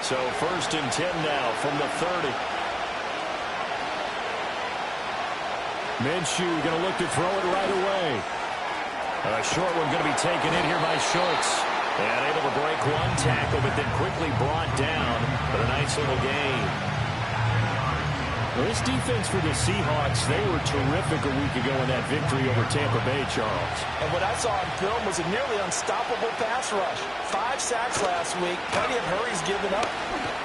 So 1st and 10 now from the 30. Minshew going to look to throw it right away. A short one going to be taken in here by Schultz. And able to break one tackle, but then quickly brought down. But a nice little gain. Well, this defense for the Seahawks, they were terrific a week ago in that victory over Tampa Bay, Charles. And what I saw on film was a nearly unstoppable pass rush. 5 sacks last week, plenty of hurries given up.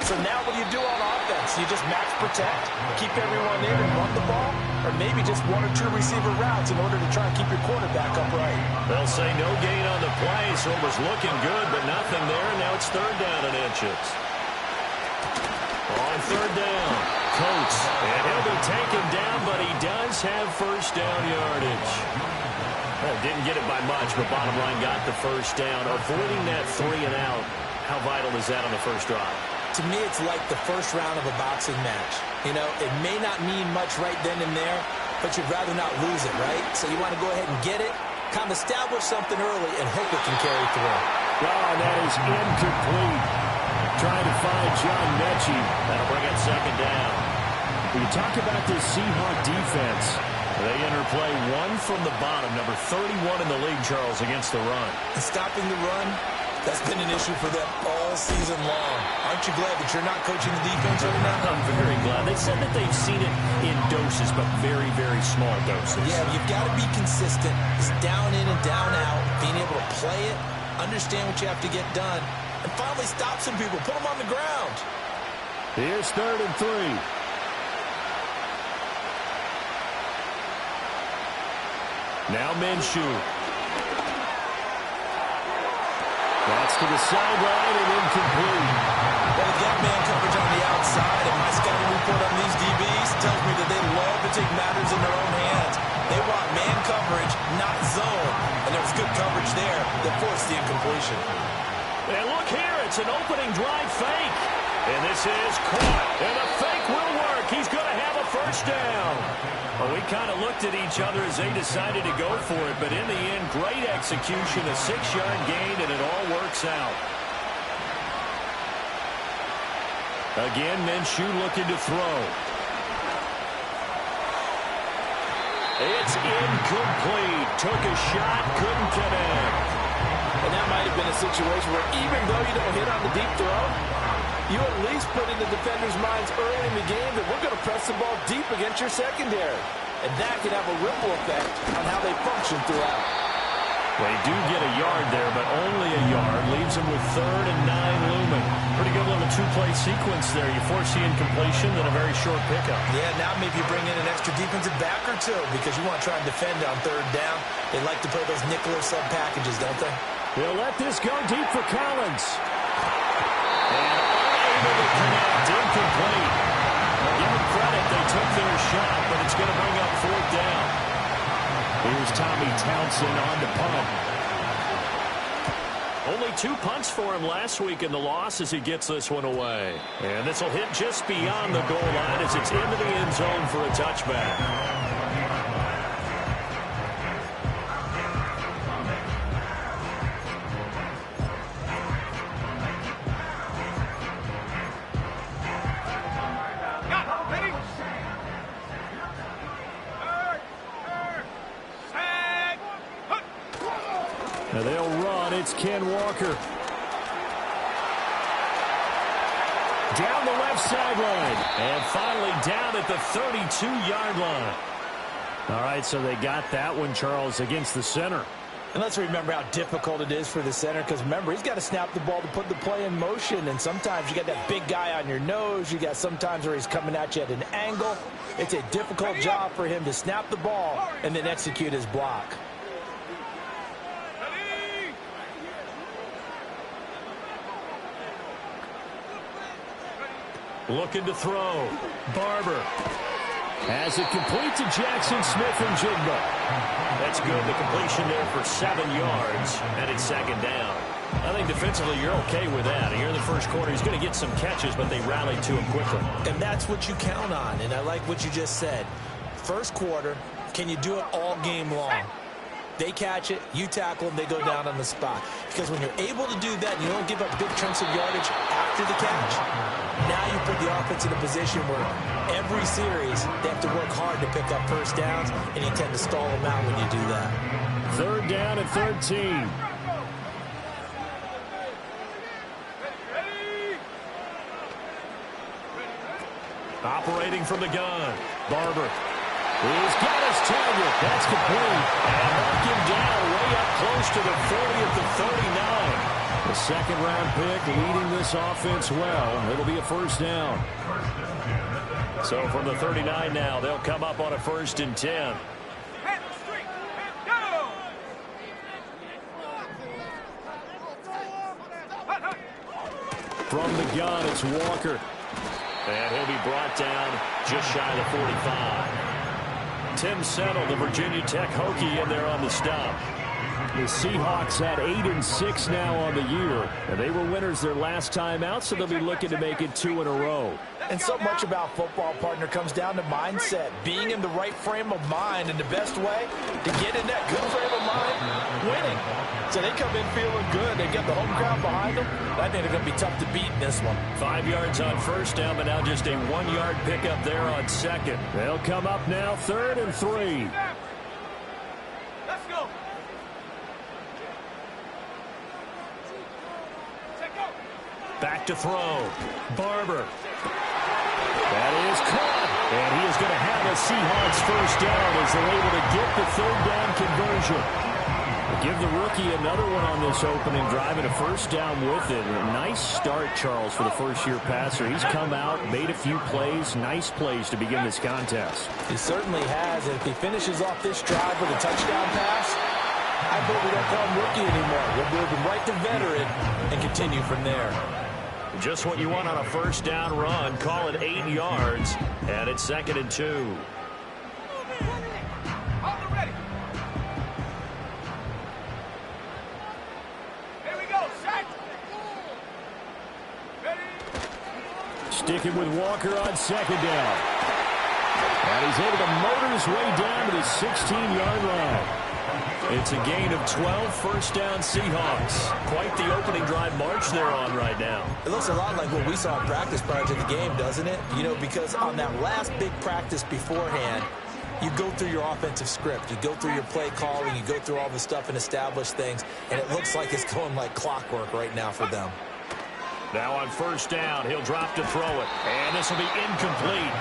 So now what do you do on offense? You just max protect, keep everyone in and run the ball, or maybe just 1 or 2 receiver routes in order to try and keep your quarterback upright. They'll say no gain on the play, so it was looking good, but nothing there. Now it's 3rd down and inches. On 3rd down, Coates, and he'll be taken down, but he does have 1st down yardage. Well, didn't get it by much, but bottom line got the 1st down. Avoiding that 3 and out, how vital is that on the first drive? To me, it's like the first round of a boxing match. You know, it may not mean much right then and there, but you'd rather not lose it, right? So you want to go ahead and get it, kind of establish something early, and hope it can carry through. Oh, that is incomplete. Trying to find John Mechie. That'll bring it 2nd down. When you talk about this Seahawk defense, they interplay 1 from the bottom, number 31 in the league, Charles, against the run. And stopping the run, that's been an issue for them all season long. Aren't you glad that you're not coaching the defense right now? I'm very glad. They said that they've seen it in doses, but very, very small doses. Yeah, you've got to be consistent. It's down in and down out, being able to play it, understand what you have to get done, and finally stop some people, put them on the ground. Here's 3rd and 3. Now Minshew. That's to the sideline and incomplete. Well, they've got man coverage on the outside, and my scouting report on these DBs tells me that they love to take matters in their own hands. They want man coverage, not zone. And there was good coverage there that forced the incompletion. And look here, it's an opening drive fake. And this is caught. And the fake will work. He's going to have a 1st down. Well, we kind of looked at each other as they decided to go for it. But in the end, great execution, a 6-yard gain, and it all works out. Again, Minshew looking to throw. It's incomplete. Took a shot, couldn't connect. And that might have been a situation where even though you don't hit on the deep throw, you at least put in the defenders' minds early in the game that we're going to press the ball deep against your secondary. And that can have a ripple effect on how they function throughout. They do get a yard there, but only a yard. Leaves them with 3rd and 9 looming. Pretty good little 2-play sequence there. You force the incompletion, then a very short pickup. Yeah, now maybe you bring in an extra defensive back or 2 because you want to try and defend on 3rd down. They like to play those nickel or sub packages, don't they? They'll let this go deep for Collins. And unable to connect. Incomplete. Give them credit. They took their shot, but it's going to bring up 4th down. Here's Tommy Townsend on the punt. Only 2 punts for him last week in the loss as he gets this one away. And this will hit just beyond the goal line as it's into the end zone for a touchback. Now they'll run. It's Ken Walker. Down the left sideline. And finally down at the 32-yard line. All right, so they got that one, Charles, against the center. And let's remember how difficult it is for the center because, remember, he's got to snap the ball to put the play in motion. And sometimes you got that big guy on your nose. You got sometimes where he's coming at you at an angle. It's a difficult job for him to snap the ball and then execute his block. Looking to throw. Barber has it complete to Jackson Smith-Njigba. That's good. The completion there for 7 yards, and it's 2nd down. I think defensively you're okay with that. Here in the first quarter, he's going to get some catches, but they rallied to him quickly. And that's what you count on, and I like what you just said. First quarter, can you do it all game long? They catch it, you tackle them, they go down on the spot. Because when you're able to do that, and you don't give up big chunks of yardage after the catch, now you put the offense in a position where every series they have to work hard to pick up first downs, and you tend to stall them out when you do that. 3rd down and 13. Operating from the gun. Barber. He's got his target. That's complete. And mark him down way up close to the 40 at the 39. The 2nd-round pick leading this offense well. It'll be a first down. So from the 39 now, they'll come up on a 1st and 10. From the gun, it's Walker. And he'll be brought down just shy of the 45. Tim Settle, the Virginia Tech Hokie, in there on the stop. The Seahawks had 8-6 now on the year, and they were winners their last time out, so they'll be looking to make it 2 in a row. And so much about football, partner, comes down to mindset. Being in the right frame of mind, and the best way to get in that good frame of mind, winning. So they come in feeling good. They get the home crowd behind them. I think they're going to be tough to beat in this one. 5 yards on 1st down, but now just a 1-yard pickup there on 2nd. They'll come up now 3rd and 3. Let's go. Back to throw. Barber. That is caught. And he is going to have a Seahawks first down as they're able to get the 3rd down conversion. Give the rookie another one on this opening drive and a first down with it. A nice start, Charles, for the first-year passer. He's come out, made a few plays, nice plays to begin this contest. He certainly has, and if he finishes off this drive with a touchdown pass, I bet we don't call him rookie anymore. We'll move him right to veteran and continue from there. Just what you want on a first down run. Call it 8 yards, and it's 2nd and 2. Sticking with Walker on 2nd down. And he's able to motor his way down to the 16-yard line. It's a gain of 12, first down Seahawks. Quite the opening drive march they're on right now. It looks a lot like what we saw in practice prior to the game, doesn't it? You know, because on that last big practice beforehand, you go through your offensive script. You go through your play calling. You go through all the stuff and establish things. And it looks like it's going like clockwork right now for them. Now on first down, he'll drop to throw it. And this will be incomplete.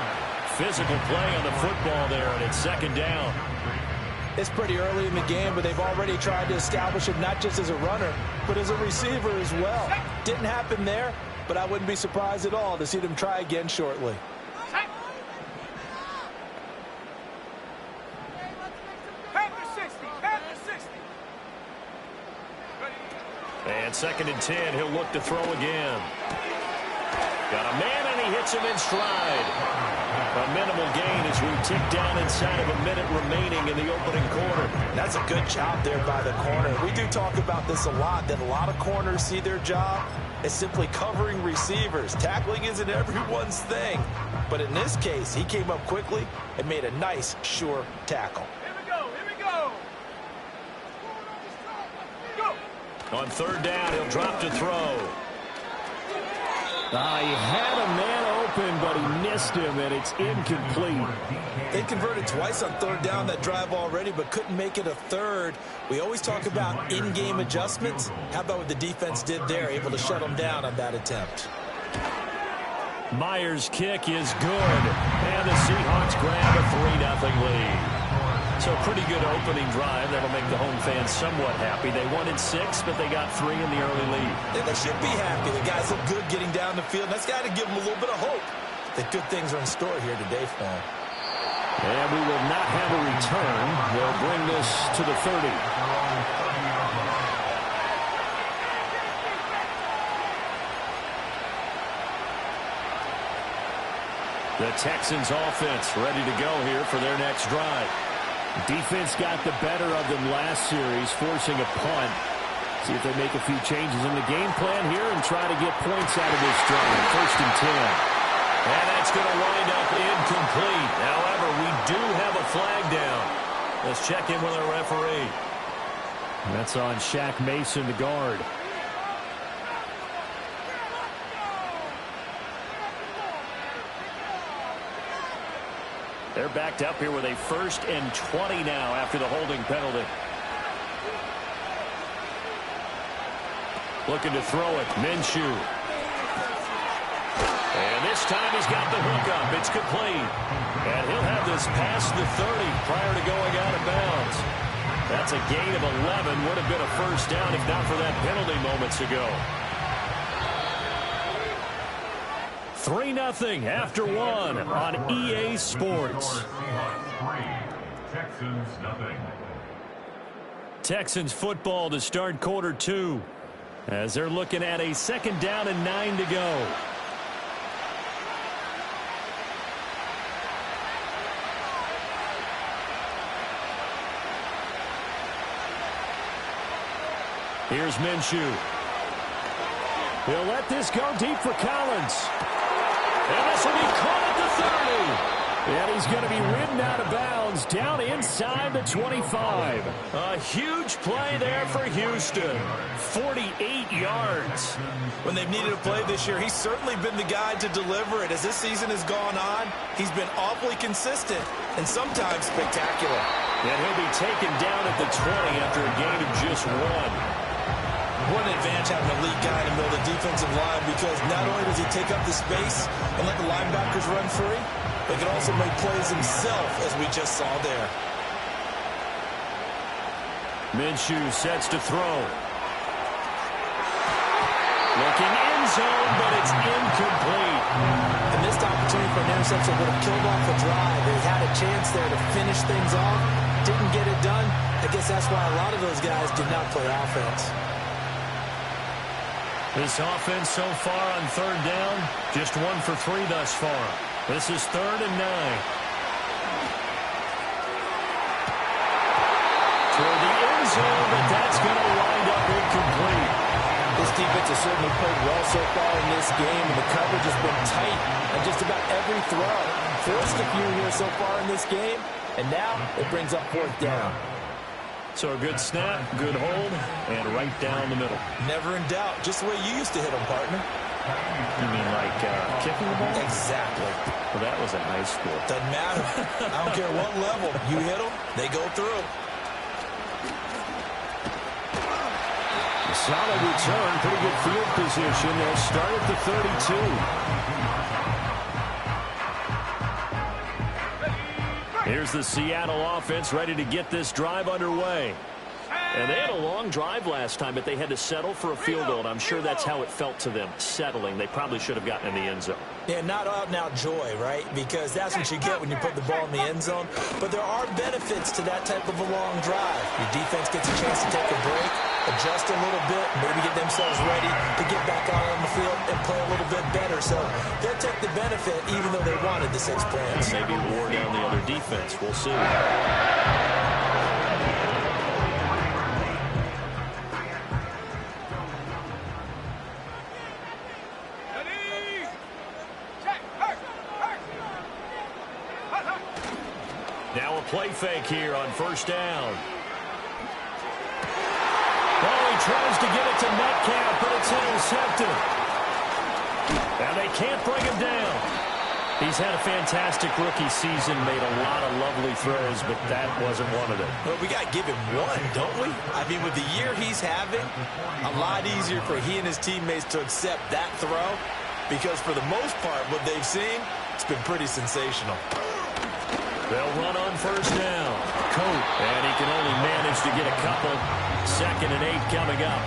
Physical play on the football there, and it's 2nd down. It's pretty early in the game, but they've already tried to establish him not just as a runner, but as a receiver as well. Didn't happen there, but I wouldn't be surprised at all to see them try again shortly. And 2nd and 10, he'll look to throw again. Got a man, and he hits him in stride. A minimal gain as we tick down inside of a minute remaining in the opening quarter. That's a good job there by the corner. We do talk about this a lot, that a lot of corners see their job as simply covering receivers. Tackling isn't everyone's thing. But in this case, he came up quickly and made a nice, sure tackle. Here we go. On 3rd down, he'll drop to throw. He had a man open, but he missed him, and it's incomplete. They converted twice on 3rd down that drive already, but couldn't make it a 3rd. We always talk about in-game adjustments. How about what the defense did there, able to shut them down on that attempt? Myers' kick is good, and the Seahawks grab a 3-0 lead. So pretty good opening drive. That'll make the home fans somewhat happy. They wanted 6, but they got 3 in the early lead. And they should be happy. The guys look good getting down the field. That's got to give them a little bit of hope that good things are in store here today for them. And we will not have a return. They'll bring this to the 30. The Texans offense ready to go here for their next drive. Defense got the better of them last series, forcing a punt. See if they make a few changes in the game plan here and try to get points out of this drive. 1st and 10. And that's going to wind up incomplete. However, we do have a flag down. Let's check in with our referee. That's on Shaq Mason, the guard. They're backed up here with a 1st and 20 now after the holding penalty. Looking to throw it. Minshew. And this time he's got the hook up. It's complete. And he'll have this past the 30 prior to going out of bounds. That's a gain of 11. Would have been a 1st down if not for that penalty moments ago. 3-0 after 1 on EA Sports. Texans nothing. Texans football to start quarter 2 as they're looking at a 2nd down and 9 to go. Here's Minshew. He'll let this go deep for Collins. And this will be caught at the 30. And he's going to be ridden out of bounds down inside the 25. A huge play there for Houston. 48 yards. When they've needed a play this year, he's certainly been the guy to deliver it. As this season has gone on, he's been awfully consistent and sometimes spectacular. And he'll be taken down at the 20 after a gain of just 1. What an advantage having an elite guy in the middle of the defensive line, because not only does he take up the space and let the linebackers run free, but he can also make plays himself, as we just saw there. Minshew sets to throw. Looking end zone, but it's incomplete. A missed opportunity for an interception would have killed off the drive. They had a chance there to finish things off, didn't get it done. I guess that's why a lot of those guys did not play offense. This offense so far on 3rd down, just 1 for 3 thus far. This is 3rd and 9. Toward the end zone, but that's going to wind up incomplete. This defense has certainly played well so far in this game, and the coverage has been tight on just about every throw. Forced a few here so far in this game, and now it brings up 4th down. So a good snap, good hold, and right down the middle. Never in doubt. Just the way you used to hit them, partner. You mean like kicking the ball? Exactly. Well, that was in high school. Doesn't matter. I don't care what level. You hit them, they go through. A solid return, pretty good field position. They'll start at the 32. Here's the Seattle offense ready to get this drive underway. And they had a long drive last time, but they had to settle for a field goal. And I'm sure that's how it felt to them, settling. They probably should have gotten in the end zone. Yeah, not out-and-out joy, right? Because that's what you get when you put the ball in the end zone. But there are benefits to that type of a long drive. Your defense gets a chance to take a break, adjust a little bit, maybe get themselves ready to get back out on the field and play a little bit better. So they'll take the benefit even though they wanted the 6 points. Maybe wore down the other defense. We'll see. Now a play fake here on 1st down. Oh, he tries to get it to Metcalf, but it's intercepted. And they can't bring him down. He's had a fantastic rookie season, made a lot of lovely throws, but that wasn't one of them. Well, we got to give him one, don't we? I mean, with the year he's having, a lot easier for he and his teammates to accept that throw, because for the most part, what they've seen, it's been pretty sensational. They'll run on 1st down. Coat, and he can only manage to get a couple. 2nd and 8 coming up.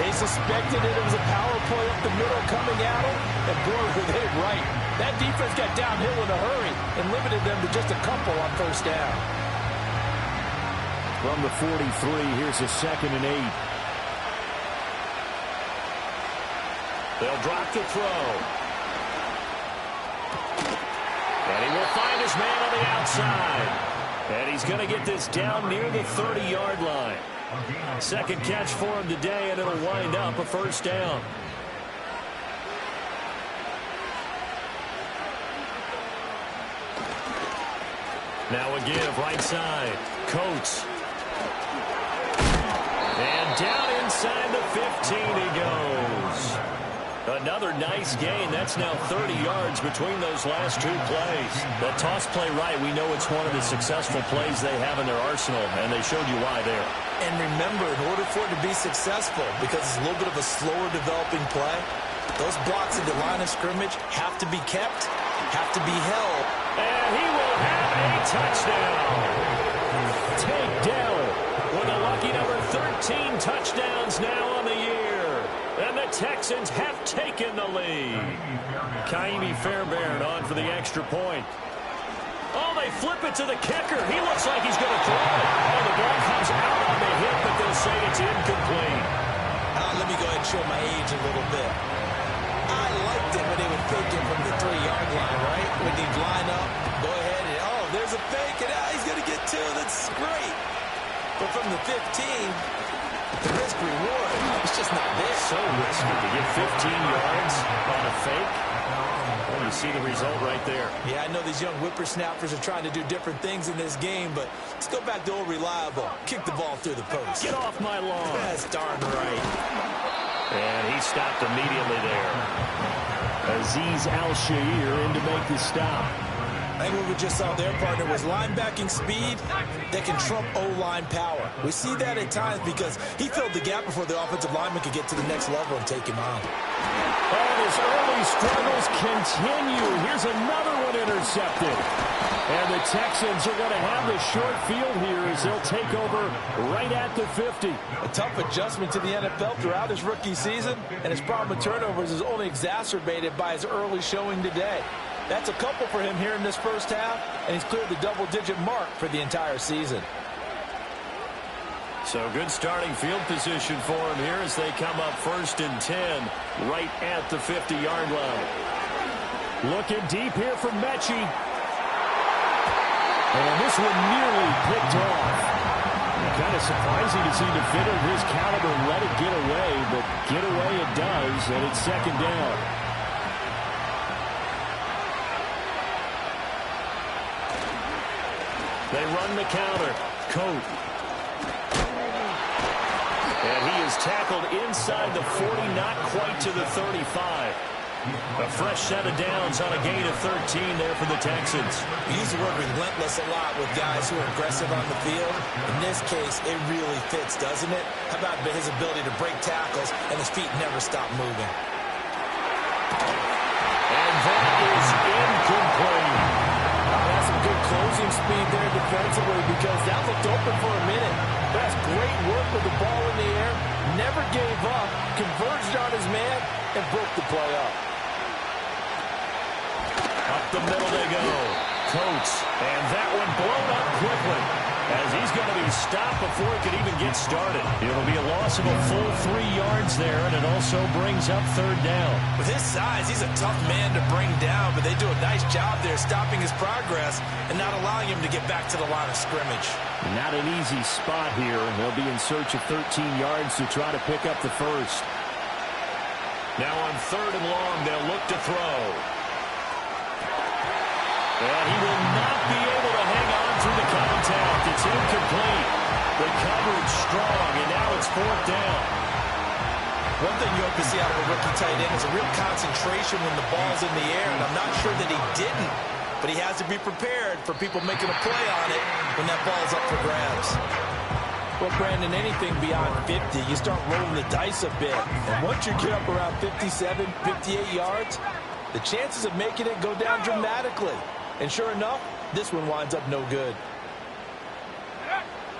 They suspected it was a power play up the middle coming at them, and boy, were they right. That defense got downhill in a hurry and limited them to just a couple on 1st down. From the 43, here's a 2nd and 8. They'll drop the throw. And he will find his man on the outside. And he's going to get this down near the 30-yard line. 2nd catch for him today, and it'll wind up a 1st down. Now a give right side. Coates. down inside the 15 he goes. Another nice gain. That's now 30 yards between those last two plays. That toss play right, we know it's one of the successful plays they have in their arsenal, and they showed you why there. And remember, in order for it to be successful, because it's a little bit of a slower developing play, those blocks at the line of scrimmage have to be kept, have to be held. And he will have a touchdown. Takedown with a lucky number 13 touchdowns now on the year. And the Texans have taken the lead. Kaimi Fairbairn on for the extra point. Oh, they flip it to the kicker. He looks like he's going to throw it. And the ball comes out on the hit, but they'll say it's incomplete. Let me go ahead and show my age a little bit. I liked it when they would fake it from the 3-yard line, right? When they line up, go ahead and, oh, there's a fake, and he's going to get two. That's great. But from the 15, the risk-reward, it's just not there. So risky to get 15 yards on a fake. Well, you see the result right there. Yeah, I know these young whippersnappers are trying to do different things in this game, but let's go back to old reliable. Kick the ball through the post. Get off my lawn. That's darn right. And he stopped immediately there. Azeez Al-Shaair in to make the stop. I think what we just saw there, partner, was linebacking speed that can trump O-line power. We see that at times because he filled the gap before the offensive lineman could get to the next level and take him on. And his early struggles continue. Here's another one intercepted. And the Texans are going to have the short field here as they'll take over right at the 50. A tough adjustment to the NFL throughout his rookie season, and his problem with turnovers is only exacerbated by his early showing today. That's a couple for him here in this first half, and he's cleared the double-digit mark for the entire season. So good starting field position for him here as they come up 1st and 10 right at the 50-yard line. Looking deep here from Mechie. And this one nearly picked off. Kind of surprising to see a defender of his caliber let it get away, but get away it does, and it's 2nd down. They run the counter. Coat. And he is tackled inside the 40, not quite to the 35. A fresh set of downs on a gain of 13 there for the Texans. We use the word relentless a lot with guys who are aggressive on the field. In this case, it really fits, doesn't it? How about his ability to break tackles and his feet never stop moving? And that is incomplete. That's some good closing speed there defensively because that looked open for a minute. That's great work with the ball in the air. Never gave up, converged on his man, and broke the play up. Up the middle they go. Coates. And that one blown up quickly as he's going to be stopped before he could even get started. It'll be a loss of a full 3 yards there, and it also brings up 3rd down. With his size, he's a tough man to bring down, but they do a nice job there stopping his progress and not allowing him to get back to the line of scrimmage. Not an easy spot here. They'll be in search of 13 yards to try to pick up the first. Now on 3rd and long, they'll look to throw. And he will not be able to hang on through the contact. It's incomplete. The coverage strong, and now it's 4th down. One thing you hope to see out of a rookie tight end is a real concentration when the ball's in the air, and I'm not sure that he didn't, but he has to be prepared for people making a play on it when that ball's up for grabs. Well, Brandon, anything beyond 50, you start rolling the dice a bit, and once you get up around 57, 58 yards, the chances of making it go down dramatically. And sure enough, this one winds up no good.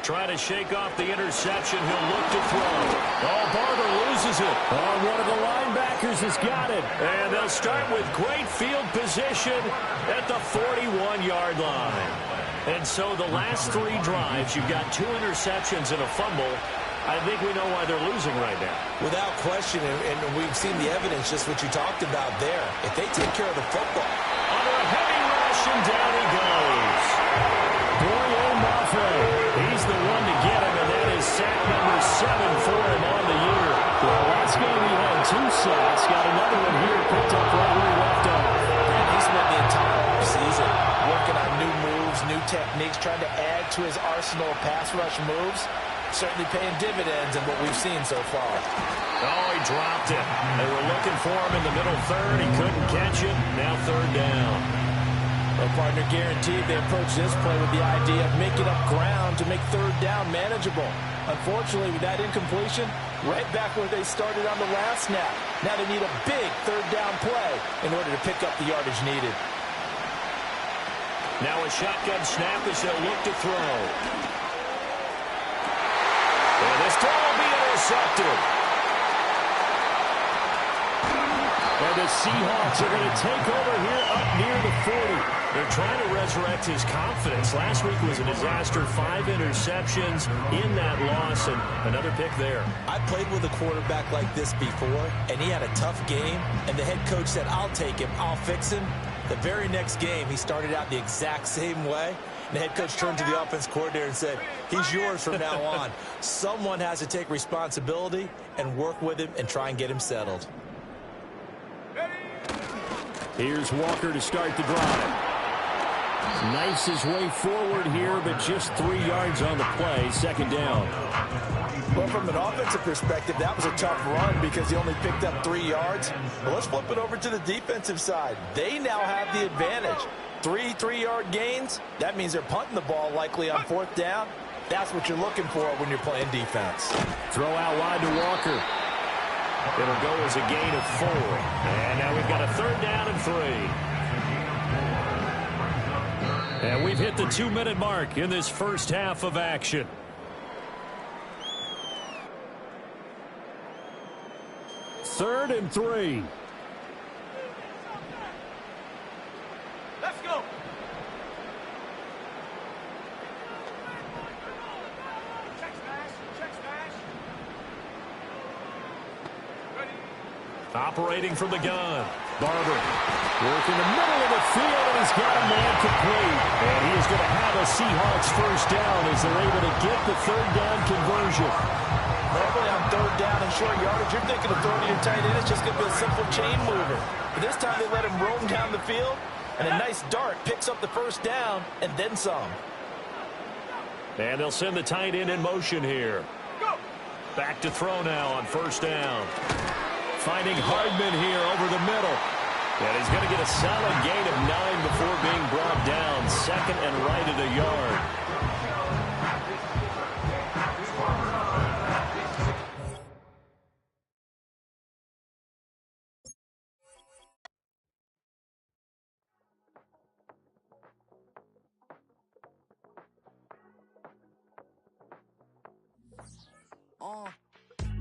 Trying to shake off the interception. He'll look to throw. Oh, Barber loses it. Oh, one of the linebackers has got it. And they'll start with great field position at the 41-yard line. And so the last 3 drives, you've got 2 interceptions and a fumble. I think we know why they're losing right now. Without question, and we've seen the evidence, just what you talked about there. If they take care of the football. Under a heavy rush, and down he goes. Boye Mafe. He's the one to get him, and that is sack number 7 for him on the year. Well, last game he had 2 sacks. Got another one here, picked up right where he left off. And he spent the entire season working on new moves, new techniques, trying to add to his arsenal of pass rush moves. Certainly paying dividends in what we've seen so far. Oh, he dropped it. They were looking for him in the middle third. He couldn't catch it. Now third down. Well, partner, guaranteed they approach this play with the idea of making up ground to make third down manageable. Unfortunately, with that incompletion, right back where they started on the last snap. Now they need a big third down play in order to pick up the yardage needed. Now a shotgun snap as they'll look to throw. And this throw will be intercepted. And the Seahawks are going to take over here up near the 40. They're trying to resurrect his confidence. Last week was a disaster. 5 interceptions in that loss, and another pick there. I played with a quarterback like this before, and he had a tough game, and the head coach said, I'll take him, I'll fix him. The very next game, he started out the exact same way. And the head coach turned to the offense coordinator and said, he's yours from now on. Someone has to take responsibility and work with him and try and get him settled. Here's Walker to start the drive. Knifes his way forward here, but just 3 yards on the play. Second down. Well, from an offensive perspective, that was a tough run because he only picked up 3 yards. But let's flip it over to the defensive side. They now have the advantage. 3 3-yard gains. That means they're punting the ball likely on 4th down. That's what you're looking for when you're playing defense. Throw out wide to Walker. It'll go as a gain of 4. And now we've got a third down and 3. And we've hit the 2-minute mark in this first half of action. Third and 3. Let's go. Check smash. Check smash. Ready. Operating from the gun. Barber working the middle of the field, and he's got a man complete. And he is going to have a Seahawks first down as they're able to get the third down conversion. Normally on third down and short yardage, you're thinking of throwing to your tight end. It's just going to be a simple chain mover. But this time they let him roam down the field, and a nice dart picks up the first down and then some. And they'll send the tight end in motion here. Go. Back to throw now on first down. Finding Hardman here over the middle. And he's going to get a solid gain of 9 before being brought down. Second and right at a yard.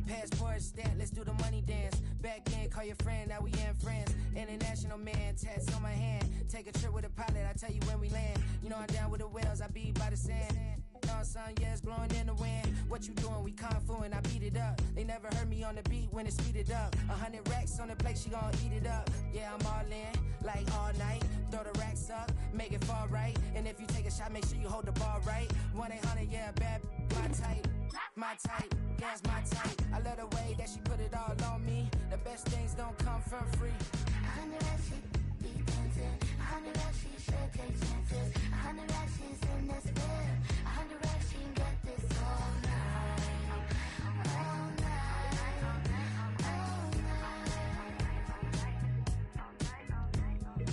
Passport stamp, let's do the money dance. Back in, call your friend, now we in France. International man, tats on my hand. Take a trip with a pilot, I tell you when we land. You know I'm down with the whales, I be by the sand. Sun, yeah, it's blowing in the wind. What you doing? We kung fu and I beat it up. They never heard me on the beat when it speeded up. 100 racks on the plate, she gon' eat it up. Yeah, I'm all in, like all night. Throw the racks up, make it fall right. And if you take a shot, make sure you hold the ball right. 1-800, yeah, bad, my type. My type, yeah, it's my type. I love the way that she put it all on me. The best things don't come from free. 100 racks, she be dancing. 100 racks, she should take chances. 100 racks, she's in this bed. 100 racks, she can get this all night. All night. All night.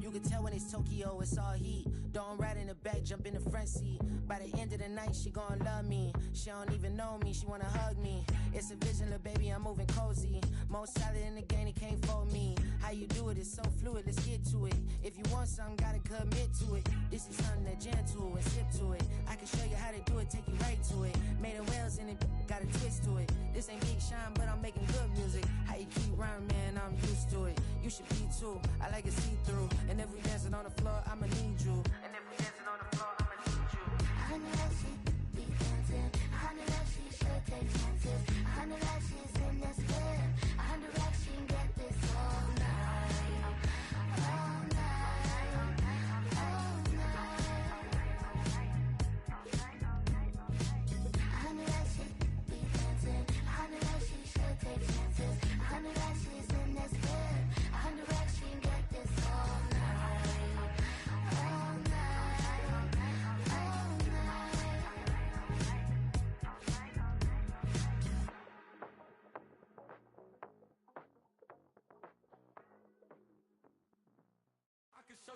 You can tell when it's Tokyo, it's all heat. Don't ride in the back, jump in the front seat. By the end of the night, she gon' love me. She don't even know me, she wanna hug me. It's a vision, little baby, I'm moving cozy. Most solid in the game, it can't fold me. How you do it, it's so fluid, let's get to it. If you want something, gotta commit to it. This is something that gentle and sip to it. I can show you how to do it, take you right to it. Made in Wales and it got a twist to it. This ain't Big Shine, but I'm making good music. How you keep rhyming, man, I'm used to it. You should be too, I like it see-through. And if we dancing on the floor, I'ma need you. And if we dancing on the floor, I'ma need you. 100 racks, she be dancing. 100 racks, she should take chances. 100 racks, she's in this bed. 100 racks, she can get this all night. All night. All night. 100 racks, she be dancing. 100 racks, she should take chances. 100 racks, she's in this bed. 100 racks, she can get this all night. All night. All night.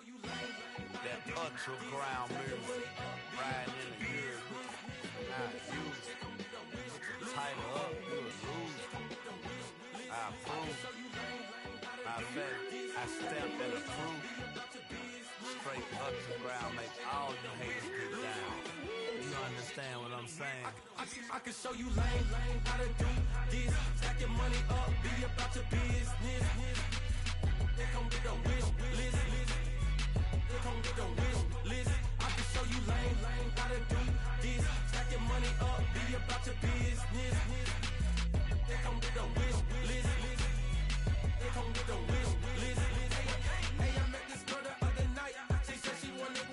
That underground music, riding in the hood, not used. Tighten up, you would lose. I approve. I bet I stamped and approve. Straight underground, make all you haters get down. You understand what I'm saying? I can show you lame how to do this. Stack your money up, be about your business. They come with a wish list. They come with a wish list. I can show you lame how to do this. Stack your money up, be about your business. They come with a wish list. They come with a wish list. Hey, I met this girl the other night. She said she wanted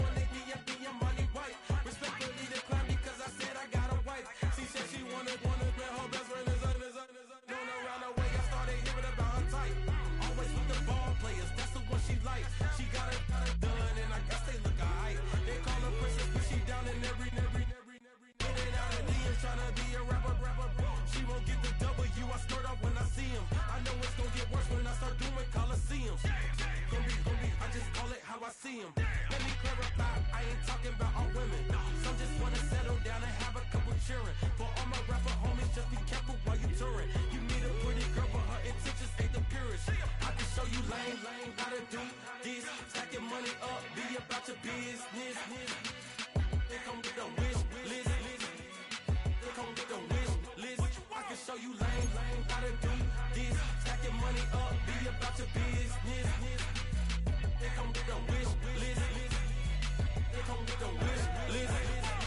be a money wife. Respectfully declined because I said I got a wife. She said she wanted when her best friend is known around the way. I started hearing about her type. Always with the ball players, that's the one she likes. She got it done, and I guess they look alright. They call her princess, but she down in every. In and out of DMs, tryna be a rapper. She won't get the W, I skirt off when I see him. I know it's gonna get worse when I start doing Coliseums. Gonna be, I just call it how I see him. Let me clarify, I ain't talking about all women. Some just wanna settle down and have a couple cheering. For all my rapper homies, just be careful while you touring. You meet a pretty girl, but her intentions ain't the purest. I can show you lame how to do this. Stack your money up, be about your business. They come with a wish list. They come with a wish list. I can show you lame how to do this. Stack your money up, be about your business. They come with a wish list. They come with a wish list.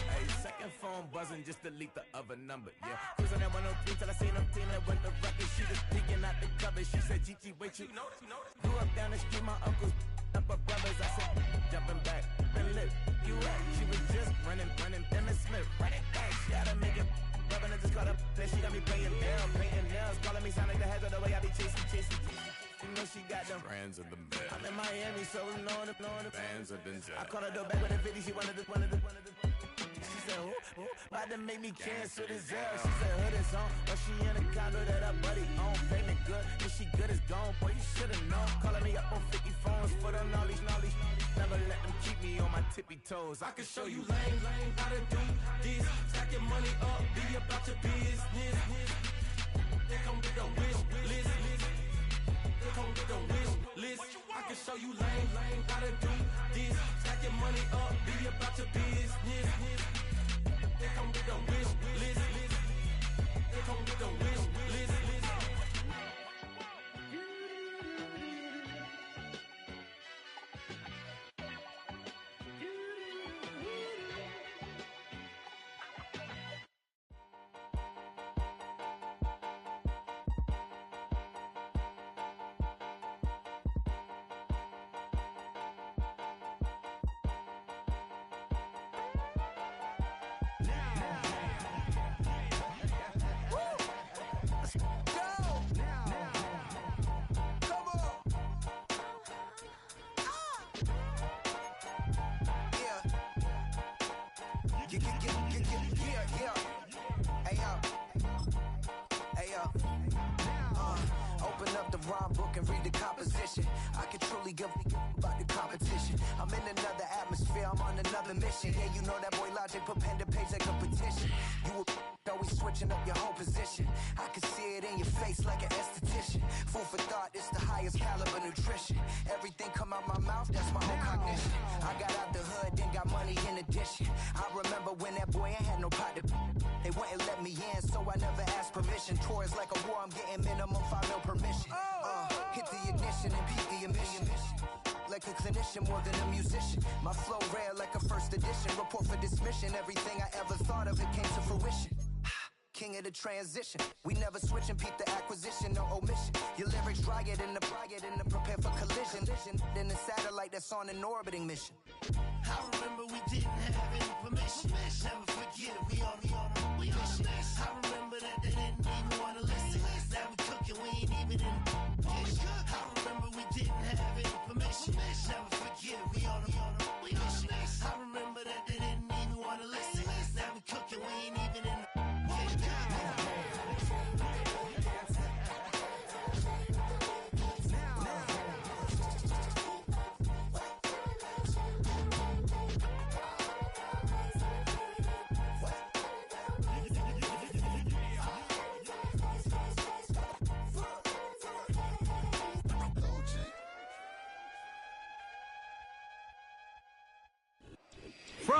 Hey, second phone buzzing, just delete the other number, yeah. Cruising at 103 till I seen them team that went the record. She was peeking out the cover. She said, Gigi, wait, you know. Grew up down the street, my uncles up her brothers. I said, jumping back, been lit. You at? She was just running, Emmett Smith, run it back. She had to make it. Rubbing it, just caught up. Then she got me playing down, painting nails, calling me sound like the heads of the way I be chasing. You know she got them Friends of the bed. I'm in Miami, so knowing the Fans of the I called her door back with a 50, she wanted the. She said, who? About to make me cancel this L. She said, hood is on, but she in a condo that her buddy own. Payment good, if she good is gone, boy, you should've known. Calling me up on 50 phones, foot on knowledge. Never let them keep me on my tippy toes. I can show you lame how to do this. Stack your money up, be about your business. They come with a wish list. They come with a wish list. I can show you lame how to do this. Stack your money up, be about your business. They come with a wish list. They come with a wish list. Put pen to page like a petition. You were always switching up your whole position. I can see it in your face like an esthetician. Food for thought, it's the highest caliber nutrition. Everything come out my mouth, that's my own cognition. I got out the hood, then got money in addition. I remember when that boy ain't had no pot to. They wouldn't let me in, so I never asked permission. Tours like a war, I'm getting minimum 5 mil permission. Hit the ignition and beat the emission. Like a clinician more than a musician. My flow rare like a first edition. Report for dismission. Everything I ever thought of, it came to fruition. King of the transition. We never switch and peep the acquisition, no omission. Your lyrics dry it in the prepare for collision. Then the satellite that's on an orbiting mission. I remember we didn't have any permission. Never forget it, we on a mission. I remember that they didn't even want to listen. Now we cooking, we ain't even in the kitchen. I remember we didn't have any permission. Never forget it, we on a mission. I remember that they didn't even want to listen. Now we cooking, we ain't even in the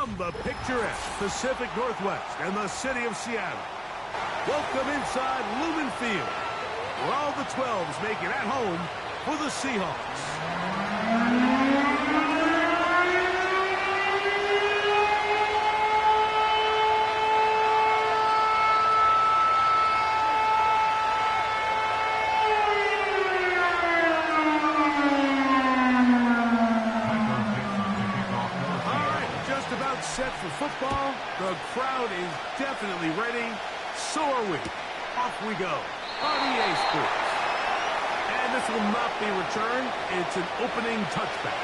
From the picturesque Pacific Northwest and the city of Seattle, welcome inside Lumen Field, where all the 12s make it at home for the Seahawks. Set for football. The crowd is definitely ready. So are we. Off we go on EA Sports. And this will not be returned. It's an opening touchback.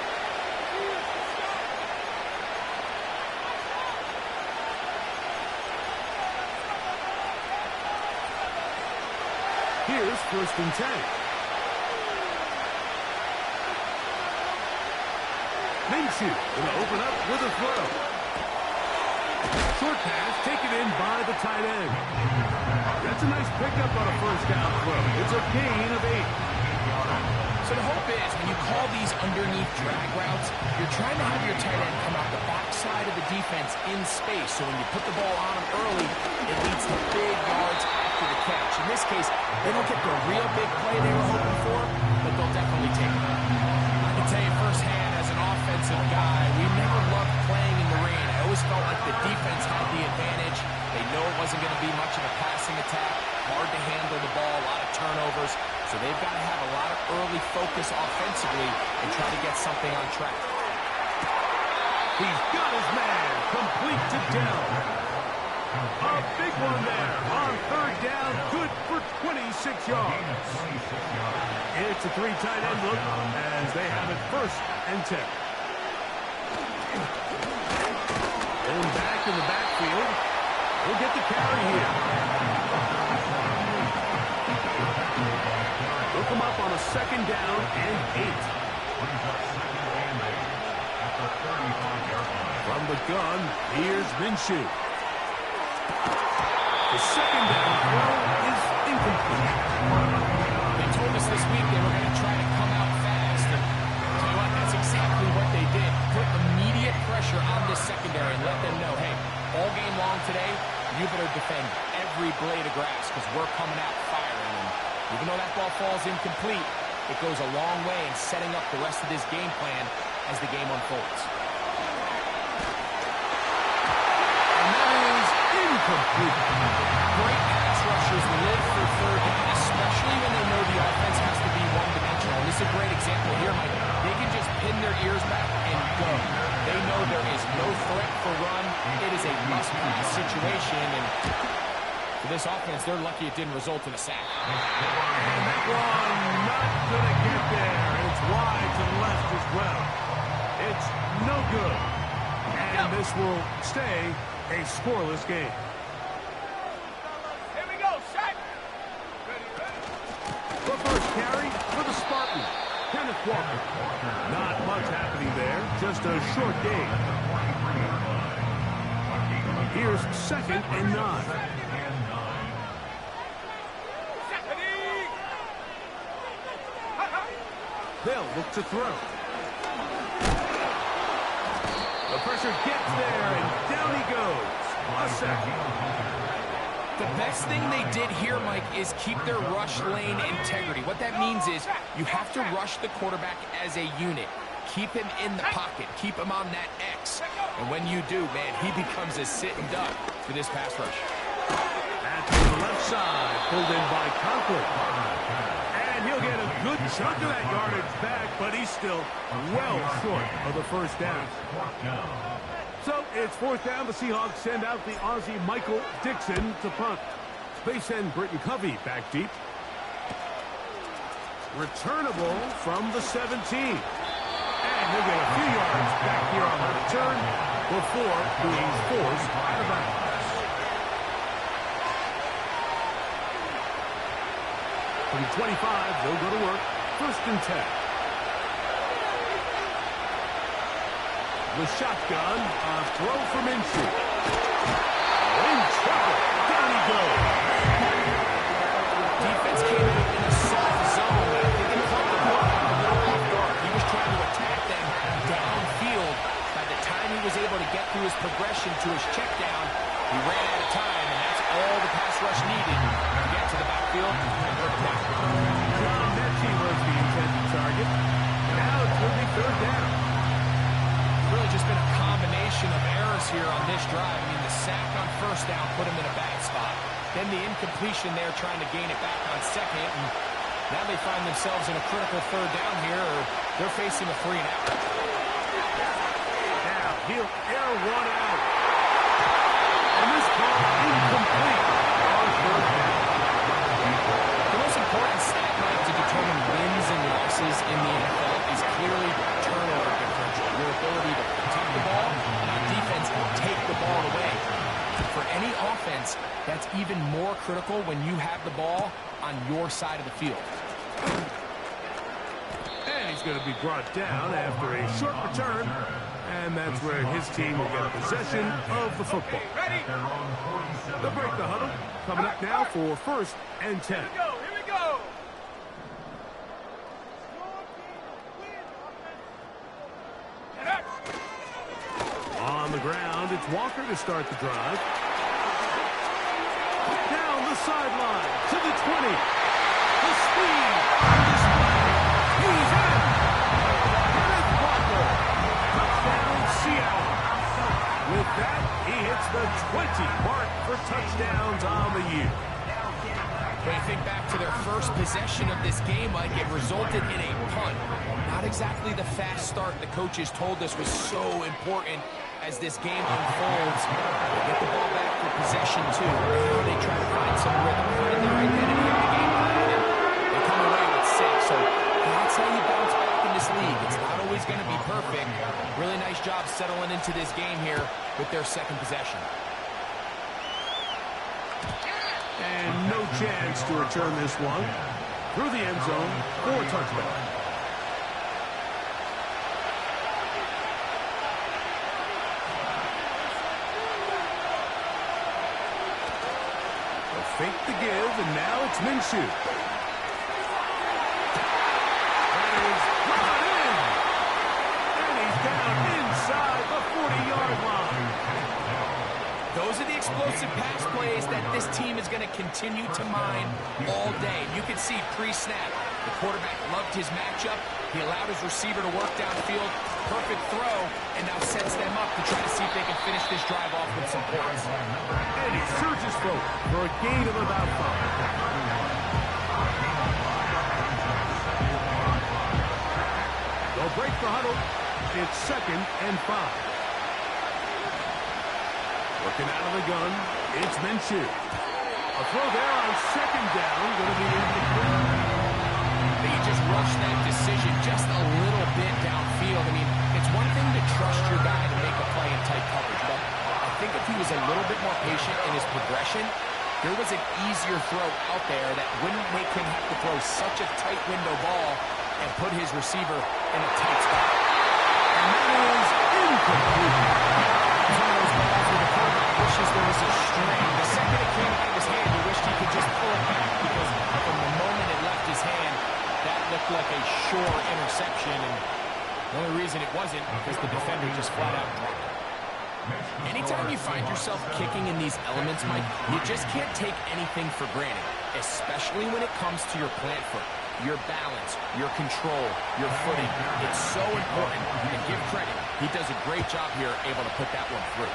Here's 1st and 10. Minshew going to open up with a throw. Short pass taken in by the tight end. That's a nice pickup on a 1st down throw. It's a gain of 8. So the hope is when you call these underneath drag routes, you're trying to have your tight end come out the backside of the defense in space. So when you put the ball on him early, it leads to big yards after the catch. In this case, they don't get the real big play they were hoping for, but they'll definitely take it. I can tell you firsthand, as an offensive guy, we never loved playing in the rain. I always felt like the defense had the advantage. They know it wasn't going to be much of a passing attack. Hard to handle the ball, a lot of turnovers. So they've got to have a lot of early focus offensively and try to get something on track. He's got his man complete to Dell. A big one there on 3rd down, good for 26 yards. It's a 3 tight end look as they have it 1st and 10. And back in the backfield. He'll get the carry here. He'll come up on a 2nd down and 8. From the gun, here's Minshew. The 2nd down throw is incomplete. They told us this week they were going to try to come out fast. And tell you what, that's exactly what they did. Put immediate pressure on this secondary and let them know, hey, all game long today, you better defend every blade of grass because we're coming out firing. And even though that ball falls incomplete, it goes a long way in setting up the rest of this game plan as the game unfolds. And that is incomplete. Great pass rushers live for 3rd down, especially when they know the offense has to be one-dimensional. And this is a great example here, Mike. They can just pin their ears back and go. They know there is no threat for run. It is a must-win situation, and for this offense, they're lucky it didn't result in a sack. And that one not going to get there. It's wide to the left as well. It's no good. And this will stay a scoreless game. Here we go, Shaq. The first carry for the Spartans. Kenneth Walker. Not much happening there. Just a short gain. Here's 2nd and 9. They'll look to throw. The pressure gets there, and down he goes. A sack. The best thing they did here, Mike, is keep their rush lane integrity. What that means is you have to rush the quarterback as a unit. Keep him in the pocket. Keep him on that X. And when you do, man, he becomes a sitting duck for this pass rush. At the left side, pulled in by Conklin. And he'll get a good chunk of that yardage back, but he's still well short of the 1st down. So it's 4th down. The Seahawks send out the Aussie Michael Dixon to punt. They send Britton Covey back deep. Returnable from the 17. And he'll get a few yards back here on the return before being forced out of bounds. From 25, they'll go to work. 1st and 10. The shotgun, a throw from Minshew. In trouble. Down he goes. Defense came out in a soft zone. I think it caught the quarterback a little off guard. He was trying to attack them downfield. By the time he was able to get through his progression, transition to his check down. He ran out of time, and that's all the pass rush needed to get to the backfield and bring it down. John Mechie was the intended target. Now it's going to be third down. Really just been a combination of errors here on this drive. I mean, the sack on first down put him in a bad spot. Then the incompletion there trying to gain it back on second. And now they find themselves in a critical third down here, or they're facing a 3-and-out. Now he'll air one out. And this ball incomplete on third down. The most important stat, Mike, to determine wins and losses in the NFL is clearly turnover differential. Your ability to protect the ball and on defense take the ball away. For any offense, that's even more critical when you have the ball on your side of the field. And he's going to be brought down after a short return. And that's where his team will get possession of the football. They'll break the huddle. Coming up now for 1st and 10. Here we go. On the ground, it's Walker to start the drive. Down the sideline to the 20. The speed. He's in. Kenneth Walker. Touchdown, Seattle. With that, he hits the 20 mark for touchdowns on the year. When you think back to their first possession of this game, Mike, it resulted in a punt. Not exactly the fast start the coaches told us was so important as this game unfolds. They get the ball back for possession, too. Now they try to find some rhythm, find their identity in the game plan, and they come away with 6. So that's how you bounce back in this league. It's not always going to be perfect. Really nice job settling into this game here with their second possession. And no chance to return this one. Through the end zone for a touchdown. They'll fake the give, and now it's Minshew. That is brought in. And he's down inside the 40-yard line. Those are the explosive pass plays that this team is going to continue to mine all day. You can see pre-snap, the quarterback loved his matchup. He allowed his receiver to work downfield. Perfect throw, and now sets them up to try to see if they can finish this drive off with some points. And he surges forward for a gain of about 5. They'll break the huddle. It's 2nd and 5. Working out of the gun, it's Minshew. A throw there on 2nd down, going to be incomplete. They just rushed that decision just a little bit downfield. I mean, it's one thing to trust your guy to make a play in tight coverage, but I think if he was a little bit more patient in his progression, there was an easier throw out there that wouldn't make him have to throw such a tight window ball and put his receiver in a tight spot. And that is incomplete. It's one of those balls where the quarterback wishes there was a string. The second it came out of his hand, he wished he could just pull it back, because from the moment it left his hand, that looked like a sure interception, and the only reason it wasn't because the defender just flat out dropped it. Anytime you find yourself kicking in these elements, Mike, you just can't take anything for granted, especially when it comes to your plant foot, your balance, your control, your footing. It's so important, and give credit. He does a great job here able to put that one through.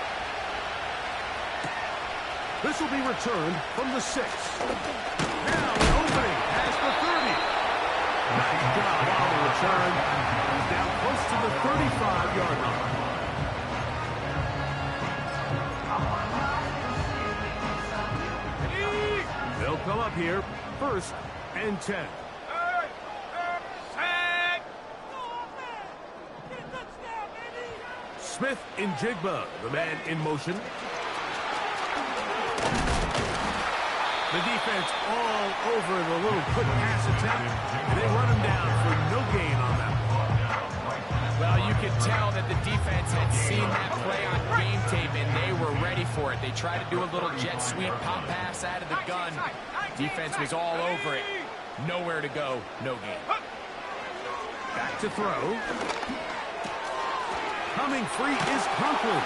This will be returned from the 6. Now an opening past the 30. Nice job on the return. He's down close to the 35-yard line. They'll come up here, 1st and 10. Smith in Jigba, the man in motion. The defense all over the little quick pass attempt, and they run him down for no gain on that one. Well, you could tell that the defense had seen that play on game tape, and they were ready for it. They tried to do a little jet sweep pop pass out of the gun. Defense was all over it. Nowhere to go, no gain. Back to throw. Coming free is Conklin.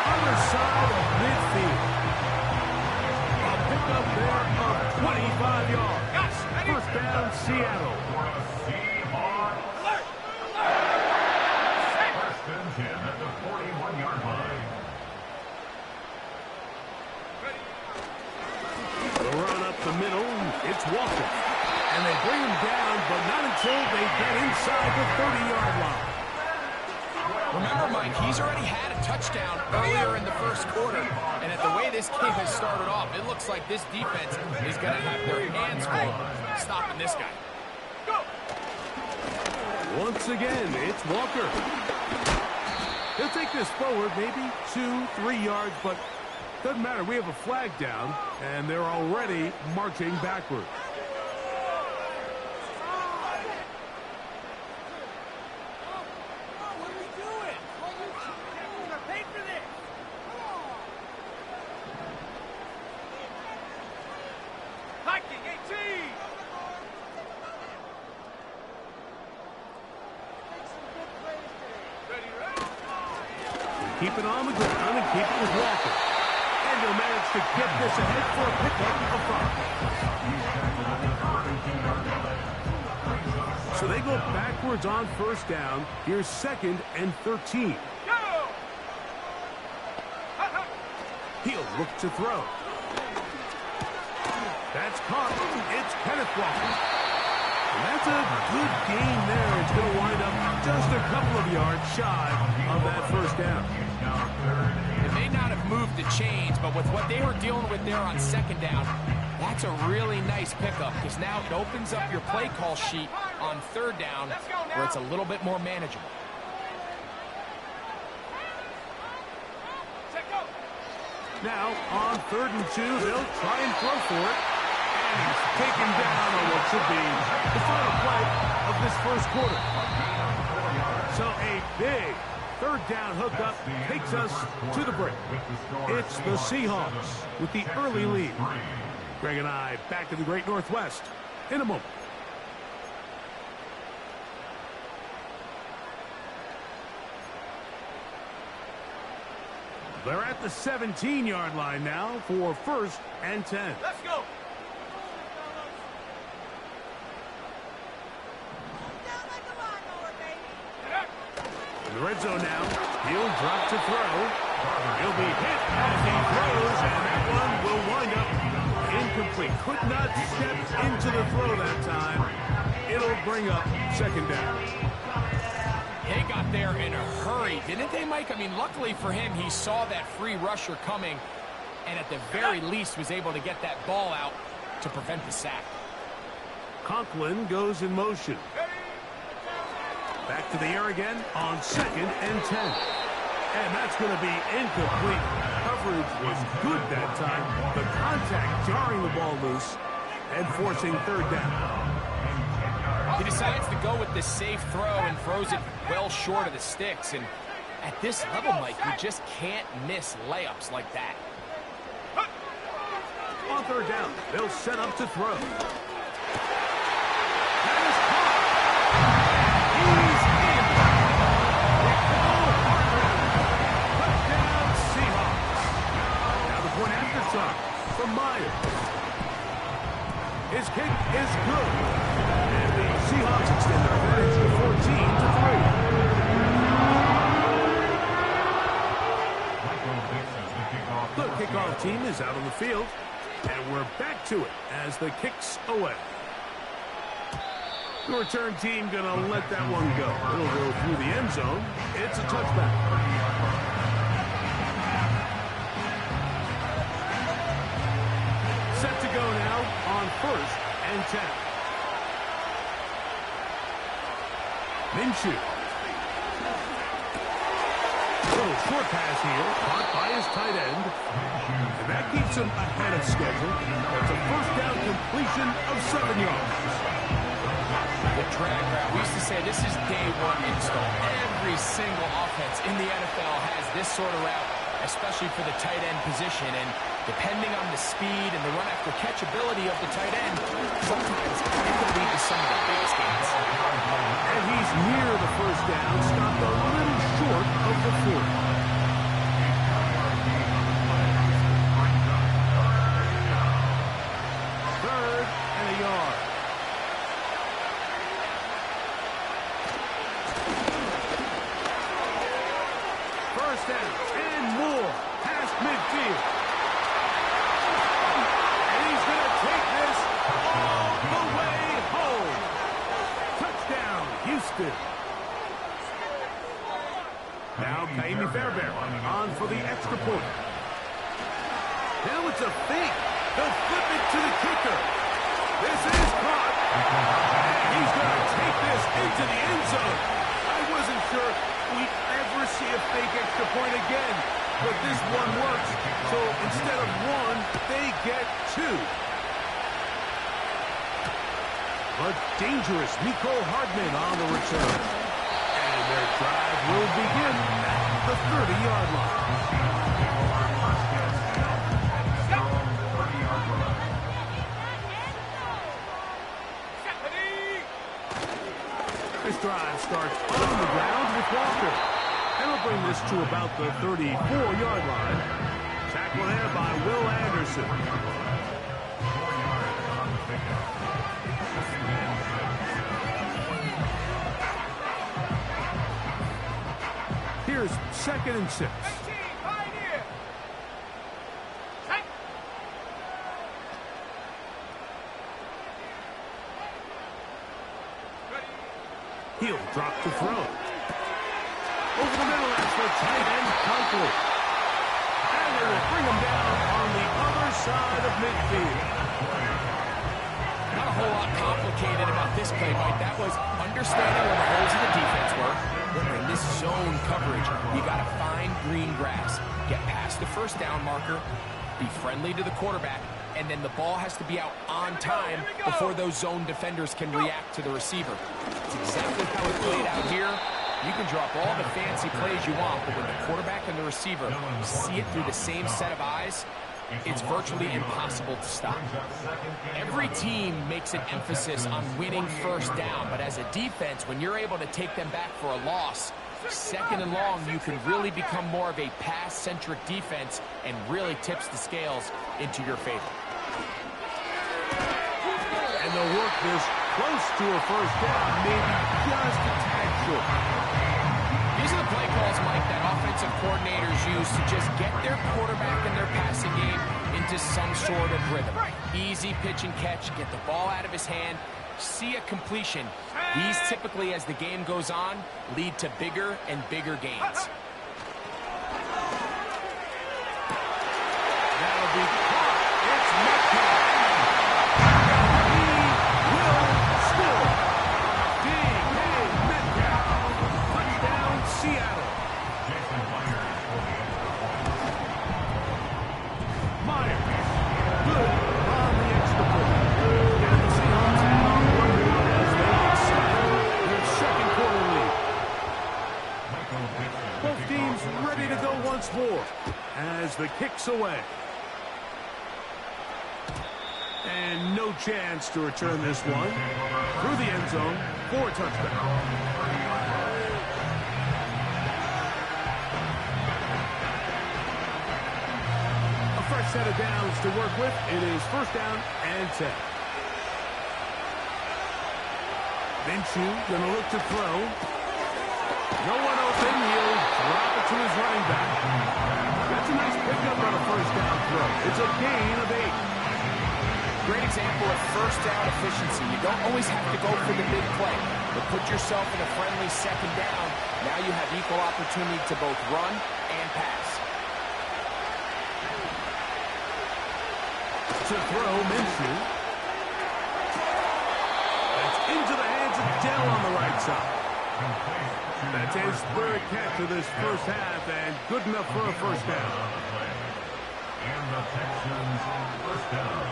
other side of midfield. A pickup there of 25 yards. First down, Seattle. First and 10 at the 41-yard line. The run up the middle, it's Walker. And they bring him down, but not until they get inside the 30-yard line. Remember, Mike, he's already had a touchdown earlier in the first quarter, and at the way this game has started off, it looks like this defense is going to have their hands full stopping this guy. Once again, it's Walker. He'll take this forward, maybe 2-3 yards, but doesn't matter. We have a flag down, and they're already marching backward. Keep it on the ground and keep it with Walker. And they'll manage to get this ahead for a pickup of 5. So they go backwards on first down. Here's 2nd and 13. He'll look to throw. That's caught. It's Kenneth Walker. And that's a good gain there. It's going to wind up just a couple of yards shy of that first down. It may not have moved the chains, but with what they were dealing with there on second down, that's a really nice pickup because now it opens up your play call sheet on third down where it's a little bit more manageable. Now, on 3rd and 2, they'll try and throw for it. And he's taken down on what should be the final play of this first quarter. So a big 3rd down hookup takes us to the break. It's the Seahawks with the early lead. Greg and I back to the Great Northwest in a moment. They're at the 17-yard line now for 1st and 10. Let's go. In the red zone now, he'll drop to throw. He'll be hit as he throws, and that one will wind up incomplete. Could not step into the throw that time. It'll bring up 2nd down. They got there in a hurry, didn't they, Mike? I mean, luckily for him, he saw that free rusher coming, and at the very least was able to get that ball out to prevent the sack. Conklin goes in motion. Back to the air again on 2nd and 10. And that's going to be incomplete. Coverage was good that time. The contact jarring the ball loose and forcing 3rd down. He decides to go with the safe throw and throws it well short of the sticks. And at this level, Mike, you just can't miss layups like that. On 3rd down, they'll set up to throw. From Myers. His kick is good. And the Seahawks extend their advantage to 14-3. The kickoff team is out on the field. And we're back to it as the kick's away. The return team going to let that one go. It'll go through the end zone. It's a touchback. Set to go now on 1st and 10. Minshew. Little short pass here, caught by his tight end. And that keeps him ahead of schedule. That's a 1st down completion of 7 yards. The drag route. We used to say this is day one install. Every single offense in the NFL has this sort of route, especially for the tight end position. And depending on the speed and the run after catch ability of the tight end, sometimes it can lead to some of the biggest gains. And he's near the 1st down, stopped a little short of the 4. 3rd and a yard. First down and more past midfield. And he's going to take this all the way home. Touchdown, Houston. Now Kaimi Fairbairn on for the extra point. Now it's a fake. They'll flip it to the kicker. This is caught. He's going to take this into the end zone. I wasn't sure we'd ever see a fake extra point again, but this one works. So instead of one, they get two. But dangerous Miko Hardman on the return. And their drive will begin at the 30-yard line. This drive starts on the ground with Walker. And will bring this to about the 34-yard line. Tackle there by Will Anderson. Here's 2nd and 6. He'll drop to throw. Over the middle, that's for tight end Conklin. And they will bring him down on the other side of midfield. Not a whole lot complicated about this play, Mike. That was understanding where the holes of the defense were. In this zone coverage, you got to find green grass, get past the first down marker, be friendly to the quarterback, and then the ball has to be out on time before those zone defenders can react to the receiver. It's exactly how it played out here. You can drop all the fancy plays you want, but when the quarterback and the receiver see it through the same set of eyes, it's virtually impossible to stop. Every team makes an emphasis on winning first down, but as a defense, when you're able to take them back for a loss, 2nd and long, you can really become more of a pass-centric defense and really tips the scales into your favor. And they'll work this close to a first down, maybe just a tad short. These are the play calls, Mike, that offensive coordinators use to just get their quarterback and their passing game into some sort of rhythm. Easy pitch and catch, get the ball out of his hand, see a completion. These typically, as the game goes on, lead to bigger and bigger gains. That'll be caught. It's Metcalf. He will score. D.K. Metcalf. Touchdown, Seattle. Myers. Good on the extra point. And the Seahawks have 1-1 as they extend their 2nd quarter lead. Both teams ready to go once more as the kick's away. And no chance to return this one. Through the end zone for a touchdown. A fresh set of downs to work with. It is 1st down and 10. Minshew going to look to throw. No one open. He'll drop it to his running back. That's a nice pickup on a 1st down throw. It's a gain of 8. Great example of first down efficiency. You don't always have to go for the big play, but put yourself in a friendly 2nd down. Now you have equal opportunity to both run and pass. To throw, Minshew. That's into the hands of Dell on the right side. That's his 3rd catch of this first half, and good enough for a 1st down. And the Texans first down.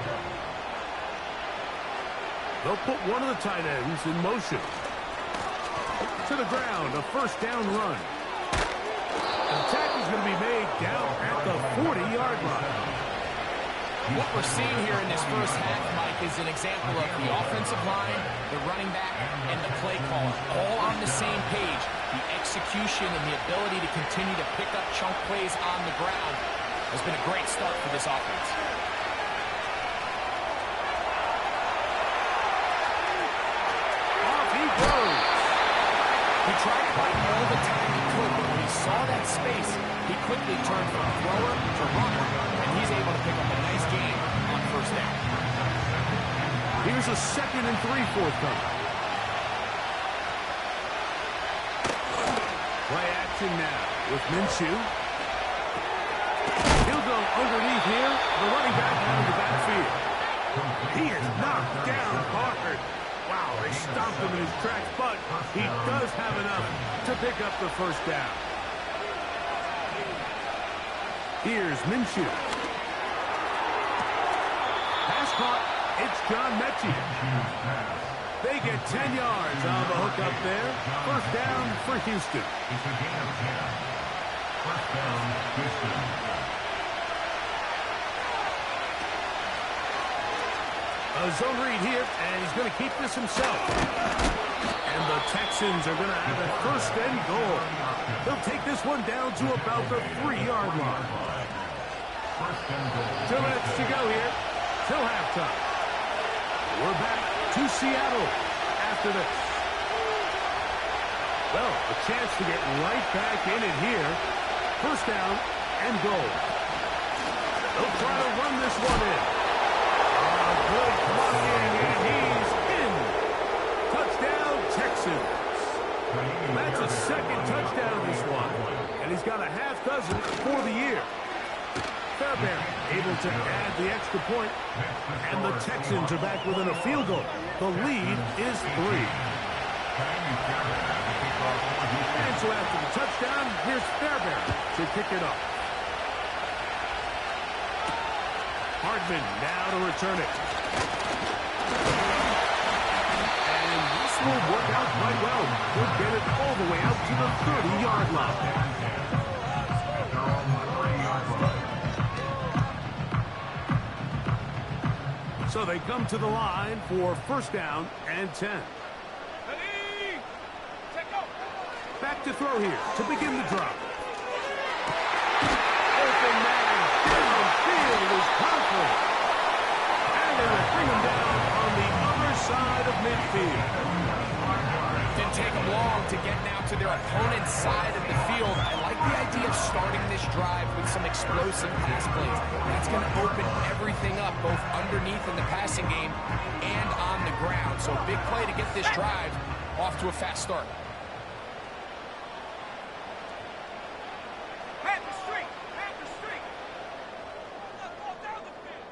They'll put one of the tight ends in motion. To the ground, a 1st down run. The tackle is going to be made down at the 40-yard line. What we're seeing here in this first half, Mike, is an example of the offensive line, the running back, and the play caller all on the same page. The execution and the ability to continue to pick up chunk plays on the ground has been a great start for this offense. tried to find all the time he could, but when he saw that space, he quickly turned from thrower to runner, and he's able to pick up a nice gain on first down. Here's a 2nd and 3 forthcoming. Play action now with Minshew. He'll go underneath here. The running back out of the backfield. He is knocked down hard. Wow, they stopped him in his tracks, but he does have enough to pick up the first down. Here's Minshew. Pass caught. It's John Mechie. They get 10 yards on the hook up there. First down for Houston. It's a gain of 10. First down, Houston. A zone read here, and he's going to keep this himself. And the Texans are going to have a first and goal. They'll take this one down to about the 3-yard line. 2 minutes to go here till halftime. We're back to Seattle after this. Well, a chance to get right back in it here. First down and goal. They'll try to run this one in. Good blocking, and he's in. Touchdown, Texans. That's a 2nd touchdown this one. And he's got a half dozen for the year. Fairbairn able to add the extra point, and the Texans are back within a field goal. The lead is 3. And so after the touchdown, here's Fairbairn to kick it off. Hardman now to return it. And this will work out quite well. He'll get it all the way out to the 30-yard line. So they come to the line for first down and 10. Ready? Check go. Back to throw here to begin the drive. Open man downfield is Conklin. And they will bring him down on the other side of midfield. Didn't take them long to get now to their opponent's side of the field. I like the idea of starting this drive with some explosive pass plays. That's going to open everything up, both underneath in the passing game and on the ground. So big play to get this drive off to a fast start. Panther Street. Panther Street. Ball down the field.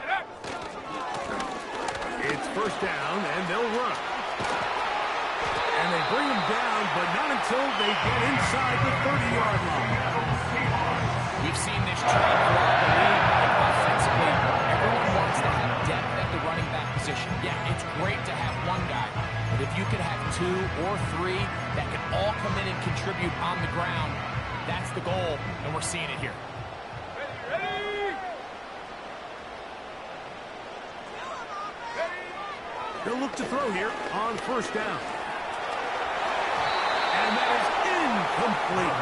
Get up. It's first down, and they'll run. And they bring him down, but not until they get inside the 30-yard line. We've seen this trend throughout the league. Offensively, everyone wants to have depth at the running back position. Yeah, it's great to have one guy, but if you could have 2 or 3 that can all come in and contribute on the ground, that's the goal, and we're seeing it here. Ready? They'll look to throw here on first down. And that is incomplete.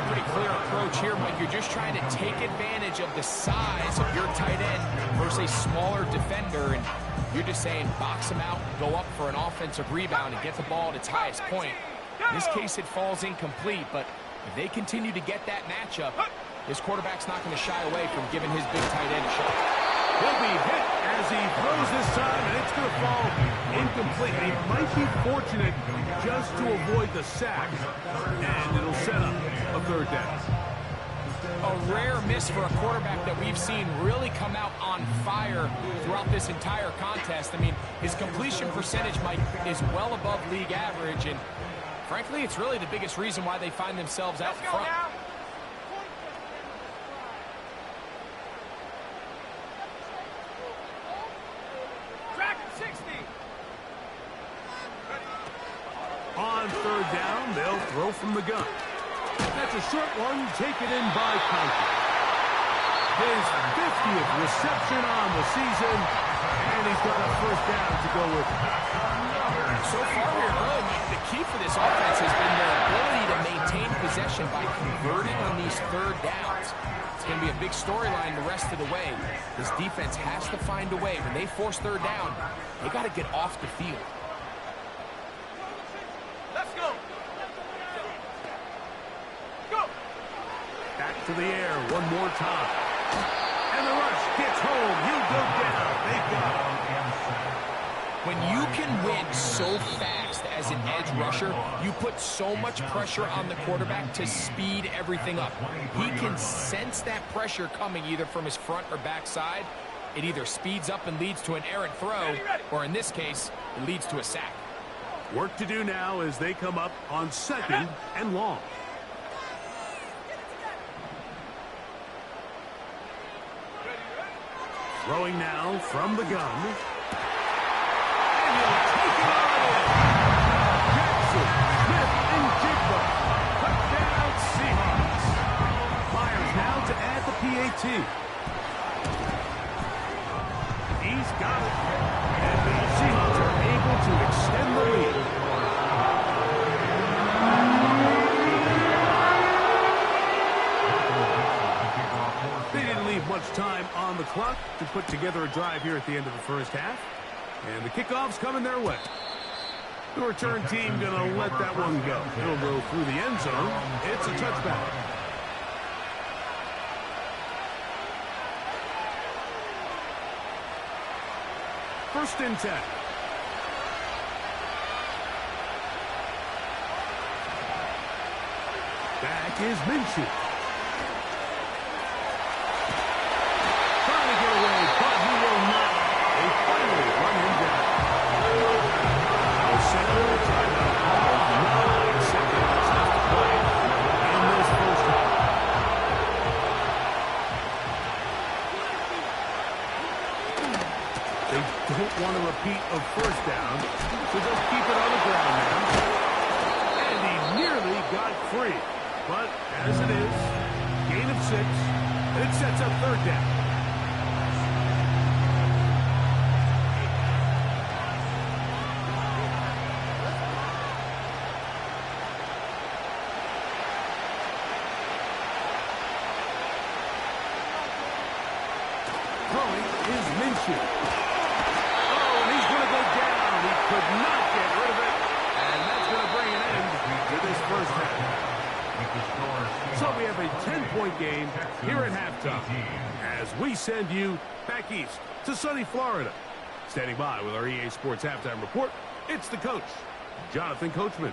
Pretty clear approach here, Mike. You're just trying to take advantage of the size of your tight end versus a smaller defender, and you're just saying box him out, go up for an offensive rebound, and get the ball at its highest point. In this case, it falls incomplete, but if they continue to get that matchup, this quarterback's not going to shy away from giving his big tight end a shot. He'll be hit as he throws this time, and it's going to fall incomplete. He might be fortunate just to avoid the sack, and it'll set up a third down. A rare miss for a quarterback that we've seen really come out on fire throughout this entire contest. I mean, his completion percentage, Mike, is well above league average, and frankly, it's really the biggest reason why they find themselves out in front. On third down, they'll throw from the gun. That's a short one, taken in by Conklin. His 50th reception on the season, and he's got a first down to go with it. So far here early, Mike, the key for this offense has been their ability to maintain possession by converting on these third downs. It's going to be a big storyline the rest of the way. This defense has to find a way. When they force third down, they got to get off the field. Let's go. Go. Back to the air one more time. And the rush gets home. He'll go down. They've got him. When you can win so fast as an edge rusher, you put so much pressure on the quarterback to speed everything up. He can sense that pressure coming either from his front or back side. It either speeds up and leads to an errant throw, or in this case, it leads to a sack. Work to do now as they come up on 2nd and long. Throwing now from the gun. Jackson, Smith, and Jigba. Touchdown, Seahawks. Myers now to add the PAT. He's got it. And the Seahawks are able to extend the lead. They didn't leave much time on the clock to put together a drive here at the end of the first half. And the kickoff's coming their way. The return team going to let that one go. It'll go through the end zone. It's a touchback. First and 10. Back is Minshew. Trying to get away, but he will not. They finally run him down. The center timeout called. 9 seconds left to play in this first half. They don't want to repeat a first down, so they'll keep it on the ground now. And he nearly got free. But as it is, gain of 6, and it sets up third down. Throwing is Minshew. Oh, and he's going to go down. He could not get rid of it. And that's going to bring an end to this first half. So we have a 10-point game here at halftime as we send you back east to sunny Florida. Standing by with our EA Sports Halftime Report, it's the coach, Jonathan Coachman.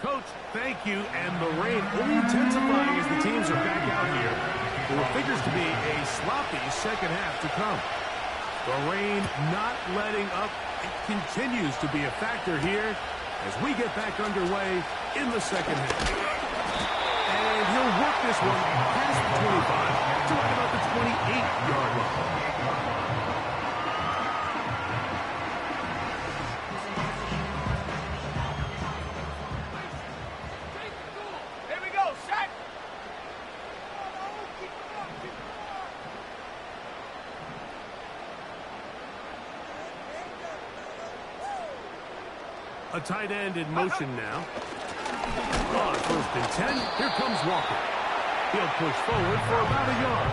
Coach, thank you. And the rain only intensifying as the teams are back out here. There figures to be a sloppy second half to come. The rain not letting up. It continues to be a factor here as we get back underway in the second half. And he'll work this one past the 25 to right about the 28-yard line. A tight end in motion now. On 1st and 10, here comes Walker. He'll push forward for about a yard.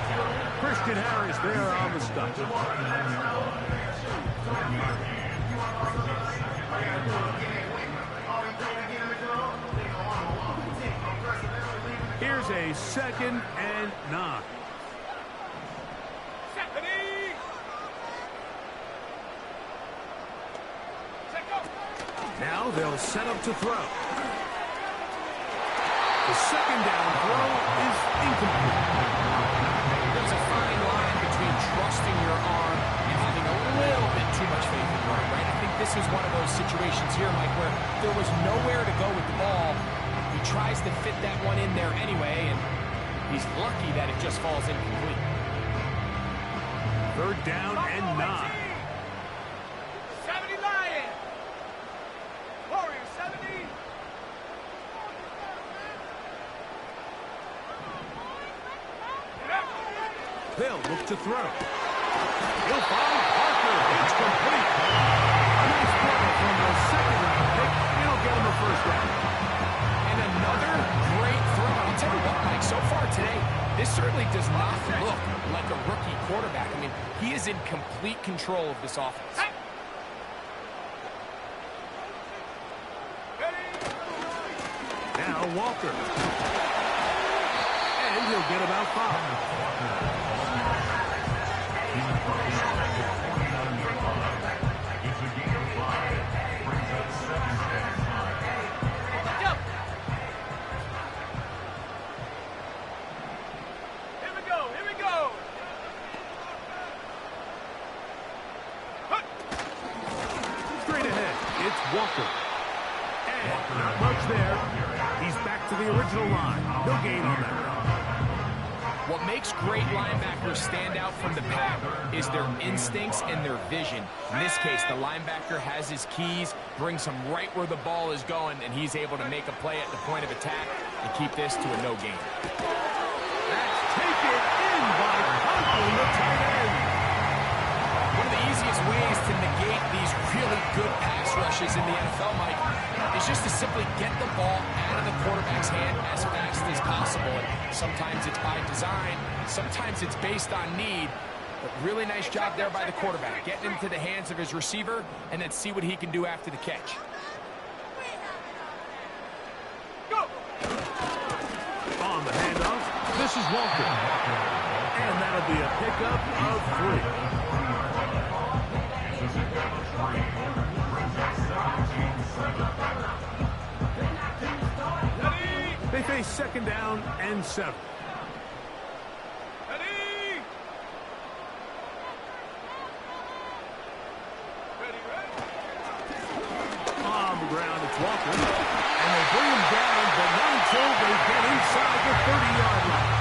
Christian Harris there on the stop. Here's a 2nd and 9. Now they'll set up to throw. The second down throw is incomplete. There's a fine line between trusting your arm and having a little bit too much faith in your arm, right? I think this is one of those situations here, Mike, where there was nowhere to go with the ball. He tries to fit that one in there anyway, and he's lucky that it just falls incomplete. 3rd down and 9. They'll look to throw. He'll find Parker. It's complete. A nice play from the second-round pick. It'll get him a first down. And another great throw. I'll tell you what, Mike, so far today, this certainly does not look like a rookie quarterback. I mean, he is in complete control of this offense. Now Walker. And he'll get about 5. Walker. And not much there. He's back to the original line. No gain on that run. What makes great linebackers stand out from the pack is their instincts and their vision. In this case, the linebacker has his keys, brings him right where the ball is going, and he's able to make a play at the point of attack and keep this to a no gain. That's taken in by Conklin, the tight end. One of the easiest ways to negate these really good pass rushes in the NFL, Mike, is just to simply get the ball out of the quarterback's hand as fast as possible. And sometimes it's by design, sometimes it's based on need. But really nice job there by the quarterback, getting into the hands of his receiver and then see what he can do after the catch. Go! On the handoff, this is Walker. And that'll be a pickup of 3. They face second down and 7. Ready? On the ground, it's Walker. And they bring him down, but not until they get inside the 30-yard line.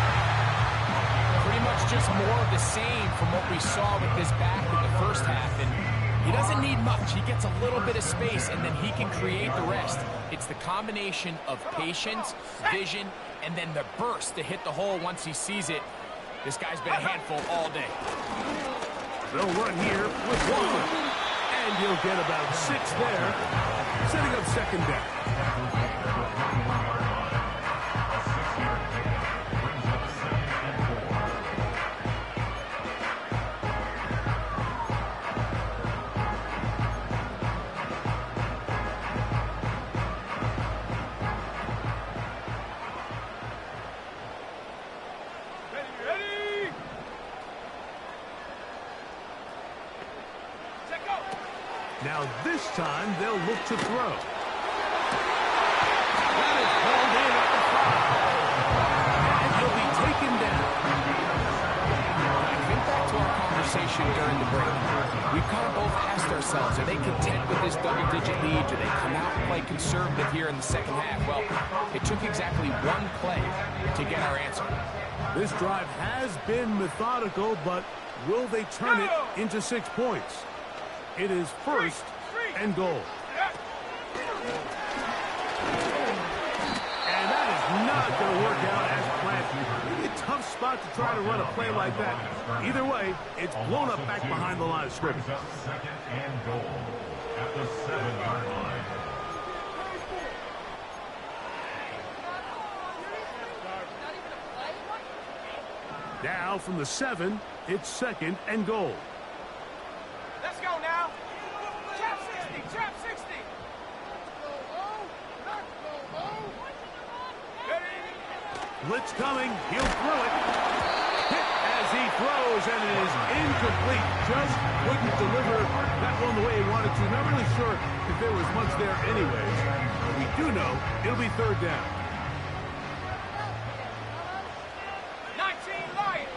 Pretty much just more of the same from what we saw with this back in the first half. And he doesn't need much. He gets a little bit of space, and then he can create the rest. It's the combination of patience, vision, and then the burst to hit the hole once he sees it. This guy's been a handful all day. They'll run here with Walker. And he'll get about 6 there, setting up second down. Now this time they'll look to throw. That is pulled in at the 5. And he'll be taken down. I think back to our conversation during the break. We've kind of both asked ourselves, are they content with this double-digit lead? Do they come out and play conservative here in the second half? Well, it took exactly one play to get our answer. This drive has been methodical, but will they turn it into 6 points? It is first and goal. And that is not going to work out as planned. Maybe a tough spot to try to run a play like that. Either way, it's blown up back behind the line of scrimmage. Second and goal at the 7-yard line. Now from the 7, it's second and goal. Let's go now. Trap 60, trap 60. Blitz coming. He'll throw it. Hit as he throws, and it is incomplete. Just couldn't deliver that one the way he wanted to. Not really sure if there was much there anyways. But we do know it'll be third down. 19 Lions.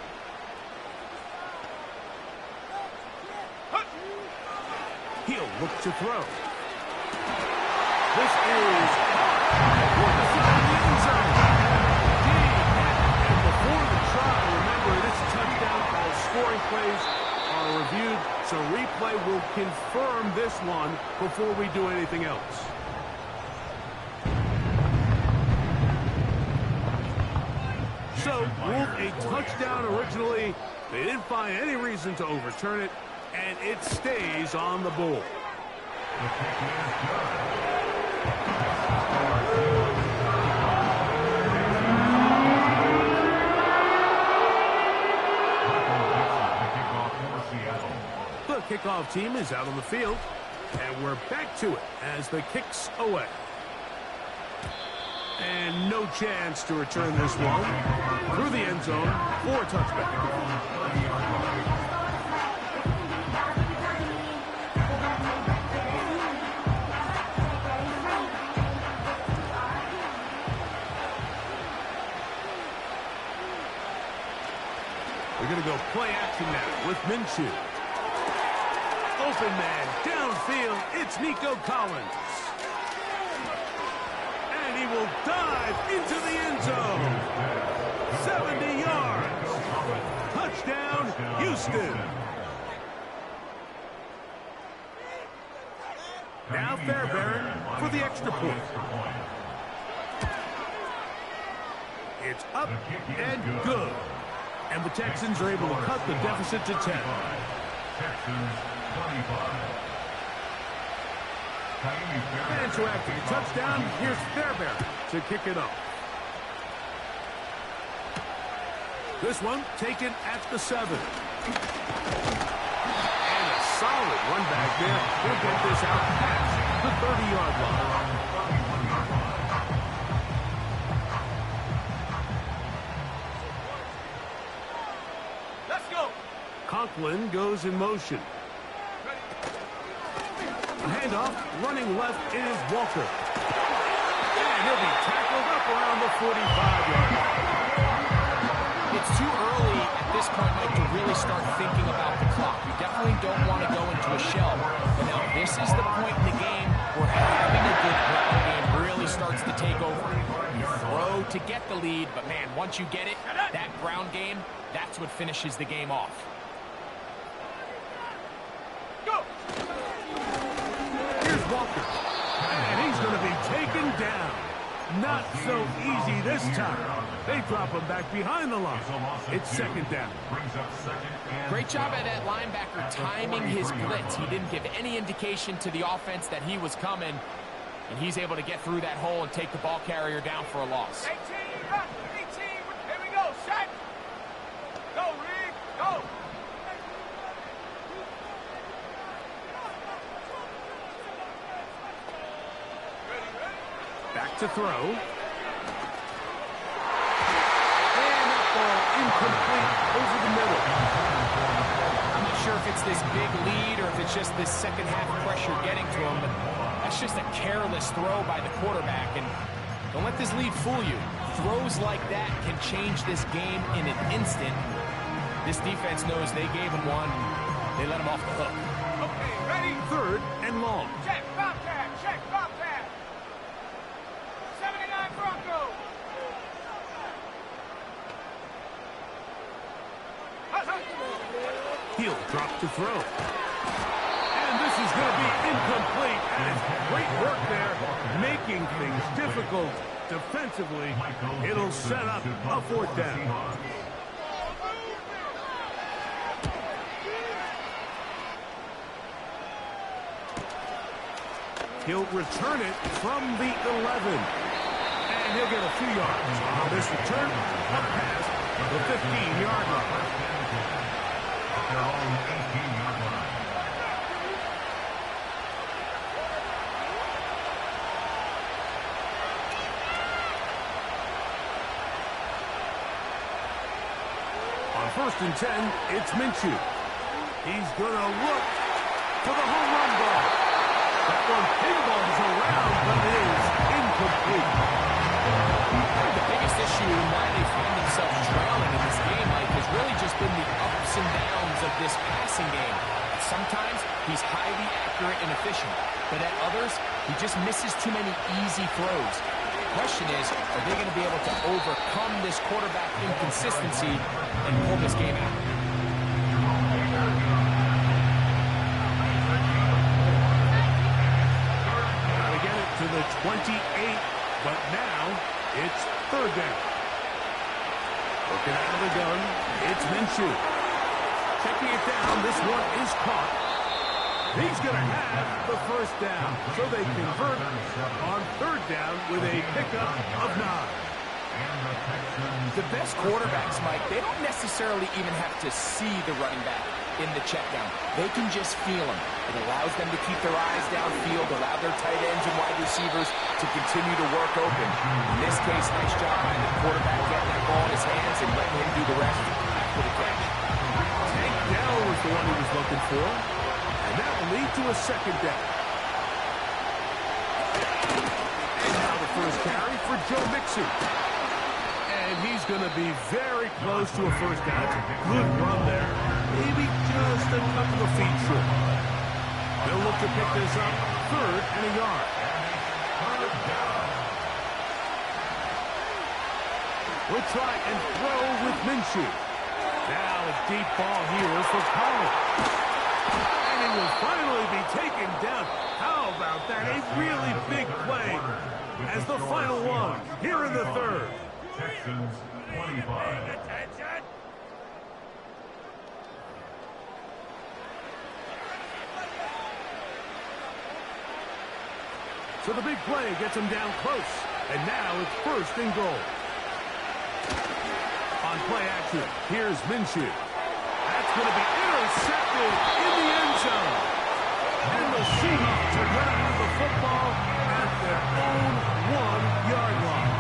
He'll look to throw. This is over the side of the end zone. And before the try, remember this touchdown, all scoring plays are reviewed, so replay will confirm this one before we do anything else. So, ruled a touchdown originally, They didn't find any reason to overturn it, and it stays on the board. The kick is good. The kickoff team is out on the field, and we're back to it as the kick's away. And no chance to return this one through the end zone for a touchback. We're going to go play action now with Minshew. Open man, downfield, it's Nico Collins. And he will dive into the end zone. 70 yards. Touchdown, Houston. Now Fairbairn for the extra point. It's up and good. And the Texans are able to cut the deficit to 10. Texans 25. And so after the touchdown, here's Fairbairn to kick it off. This one taken at the 7. And a solid run back there. He'll get this out past the 30-yard line. Conklin goes in motion. A handoff, running left is Walker. And he'll be tackled up around the 45-yard line. It's too early at this point, Mike, to really start thinking about the clock. You definitely don't want to go into a shell. But now this is the point in the game where having a good ground game really starts to take over. You throw to get the lead, but man, once you get it, that ground game, that's what finishes the game off. Here's Walker, and he's going to be taken down. Not so easy this time. They drop him back behind the line. It's second down. Great job by that linebacker timing his blitz. He didn't give any indication to the offense that he was coming, and he's able to get through that hole and take the ball carrier down for a loss. 18, run, 18, here we go, set. Go, Reed, go. Back to throw. And that ball incomplete over the middle. I'm not sure if it's this big lead or if it's just this second half pressure getting to him, but that's just a careless throw by the quarterback. And don't let this lead fool you. Throws like that can change this game in an instant. This defense knows they gave him one. They let him off the hook. Okay, ready? Third and long. Check, Bobcat, check, Bobcat. 79 Bronco. He'll drop to throw. And this is going to be incomplete. And great work there, making things difficult defensively. It'll set up a fourth down. He'll return it from the 11. And he'll get a few yards on this return up past the 15-yard line. Their own 18-yard line. On 1st and 10, it's Minshew. He's going to look for the home run ball. That one pinballs around, but it is incomplete. The biggest issue in why they find themselves trailing in this game, Mike, has really just been the ups and downs of this passing game. Sometimes he's highly accurate and efficient, but at others, he just misses too many easy throws. The question is, are they going to be able to overcome this quarterback inconsistency and pull this game out? Gotta get it to the 28, but now it's third down. Looking out of the gun, it's Minshew. taking it down. This one is caught. He's going to have the first down. So they convert on third down with a pickup of 9. The best quarterbacks, Mike, they don't necessarily even have to see the running back in the check down. They can just feel him. It allows them to keep their eyes downfield, allow their tight ends and wide receivers to continue to work open. In this case, nice job by the quarterback getting that ball in his hands and letting him do the rest after the catch. Tank Dell was the one he was looking for, and that will lead to a second down. And now the first carry for Joe Mixon. And he's going to be very close to a first down. It's a good run there. Maybe just a couple of feet short. They'll look to pick this up, 3rd and a yard. We'll try and throw with Minshew. Now a deep ball here for Collins. And he will finally be taken down. How about that? A really big play as the final one here in the 3rd. Texans 25. So the big play gets him down close. And now it's 1st and goal. On play action, here's Minshew. That's going to be intercepted in the end zone. And the Seahawks are going to have the football at their own 1-yard line.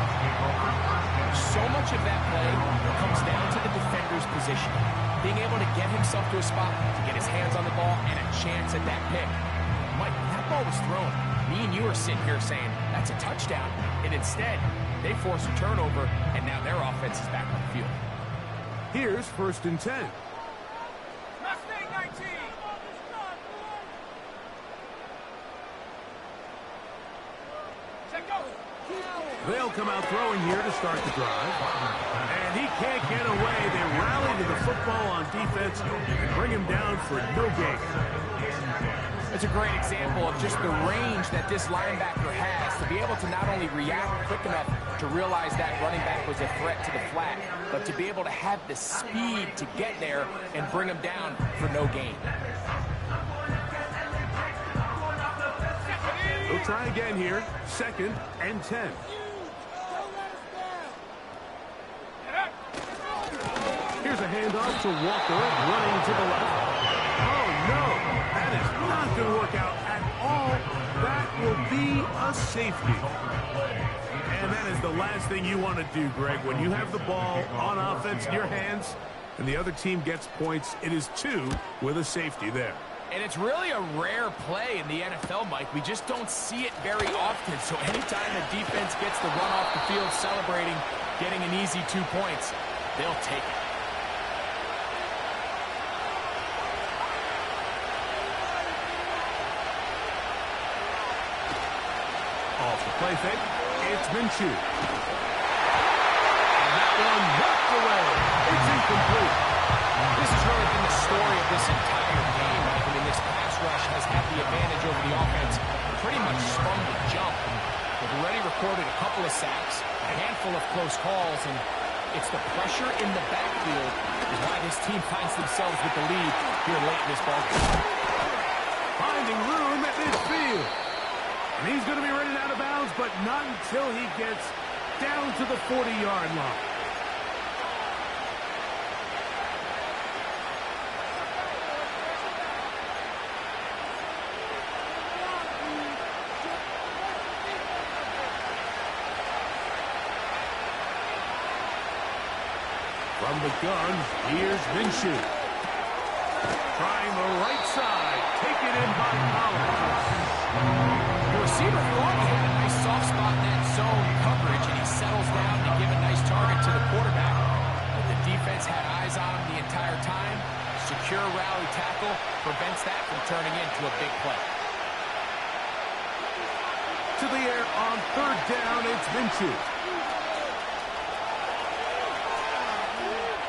So much of that play comes down to the defender's position. Being able to get himself to a spot, to get his hands on the ball, and a chance at that pick. Mike, when that ball was thrown, me and you are sitting here saying, that's a touchdown. And instead, they force a turnover, and now their offense is back on the field. Here's 1st and 10. Mustang 19. Check go. They'll come out throwing here to start the drive. And he can't get away. They rally to the football on defense and bring him down for no gain. It's a great example of just the range that this linebacker has to be able to not only react quick enough to realize that running back was a threat to the flat, but to be able to have the speed to get there and bring him down for no gain. We'll try again here. 2nd and 10. Here's a handoff to Walker, running to the left. Oh, no. That is not going to work out at all. That will be a safety. And that is the last thing you want to do, Greg. When you have the ball on offense in your hands and the other team gets points, it is 2 with a safety there. And it's really a rare play in the NFL, Mike. We just don't see it very often. So anytime the defense gets the run off the field celebrating, getting an easy 2 points, they'll take it. Off the play fake, it's Minshew. And that one knocked away. It's incomplete. This has really been the story of this entire game, Mike. I mean, this pass rush has had the advantage over the offense pretty much from the jump. They've already recorded a couple of sacks, a handful of close calls, and it's the pressure in the backfield is why this team finds themselves with the lead here late in this ballgame. Finding room at midfield. And he's going to be running out of bounds, but not until he gets down to the 40-yard line. From the gun, here's Minshew. Trying the right side. Taken in by Collins. The receiver thought he had a nice soft spot in that zone coverage, and he settles down to give a nice target to the quarterback. But the defense had eyes on him the entire time. Secure rally tackle prevents that from turning into a big play. To the air on 3rd down, it's Minshew.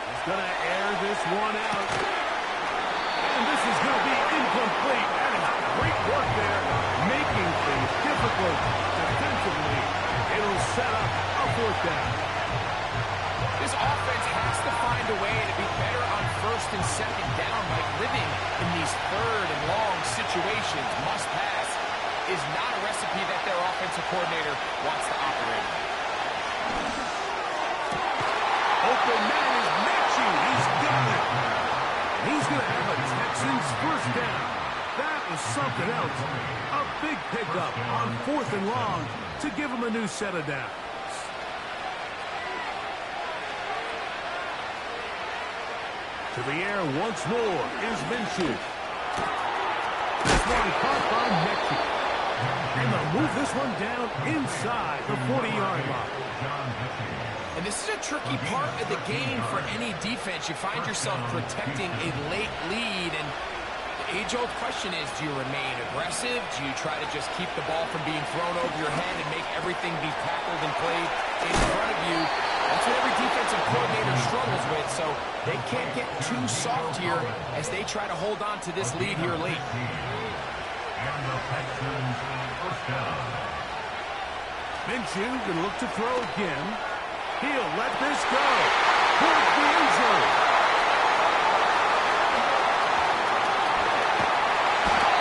He's going to air this one out. And this is going to be incomplete. That is great work there, making things difficult defensively. It'll set up a 4th down. This offense has to find a way to be better on 1st and 2nd down, situations, must pass is not a recipe that their offensive coordinator wants to operate in. Open man is Mechie. He's got it. He's going to have a Texans first down. That was something else. A big pickup on 4th and long to give him a new set of downs. To the air once more is Minshew. This one caught by Mechie. And they'll move this one down inside the 40-yard line. And this is a tricky part of the game for any defense. You find yourself protecting a late lead, and the age-old question is, do you remain aggressive? Do you try to just keep the ball from being thrown over your head and make everything be tackled and played in front of you? That's what every defensive coordinator struggles with, so they can't get too soft here as they try to hold on to this lead here late. And the Texans first down. Minshew going to look to throw again. He'll let this go. Towards the end zone.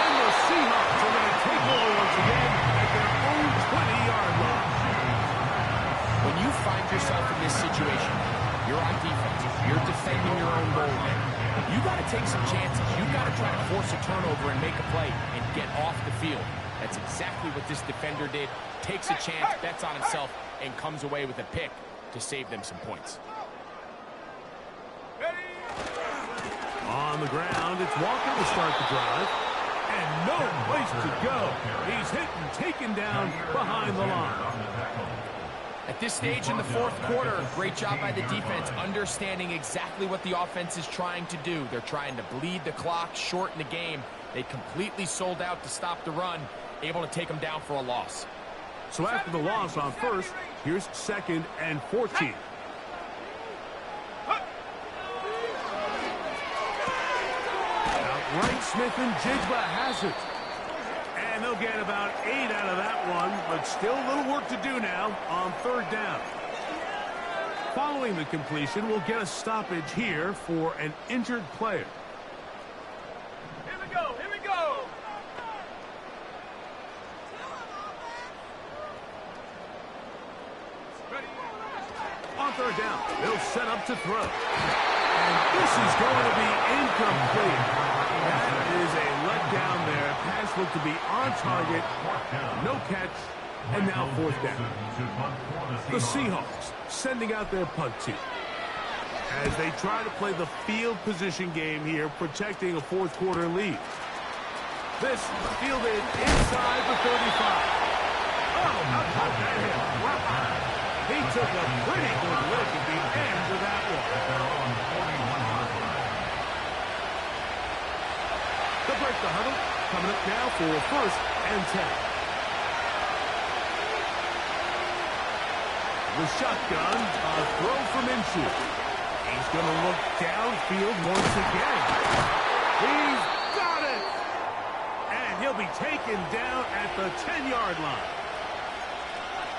And the Seahawks are going to take over once again at their own 20-yard line. When you find yourself in this situation, you're on defense, you're defending your own goal line, you got to take some chances. You got to try to force a turnover and make a play and get off the field. That's exactly what this defender did. Takes a chance, bets on himself, and comes away with a pick to save them some points. On the ground, it's Walker to start the drive. And no place to go. He's hit and taken down behind the line. At this stage in the fourth quarter, great job by the defense, understanding exactly what the offense is trying to do. They're trying to bleed the clock, shorten the game. They completely sold out to stop the run, able to take them down for a loss. So after the loss on first, here's 2nd and 14. Outright, Smith and Jigba has it. And they'll get about 8 out of that one, but still a little work to do now on 3rd down. Following the completion, we'll get a stoppage here for an injured player. Here we go, here we go. On 3rd down, they'll set up to throw. And this is going to be incomplete. That is a letdown there. Pass looked to be on target. No catch. And now 4th down. The Seahawks sending out their punt team as they try to play the field position game here, protecting a 4th quarter lead. This fielded inside the 35. Oh, how about that hit? Wow. He took a pretty good look at the end of that one. They'll break the huddle. Coming up now for 1st and 10. The shotgun, a throw from Minshew. He's going to look downfield once again. He's got it! And he'll be taken down at the 10-yard line.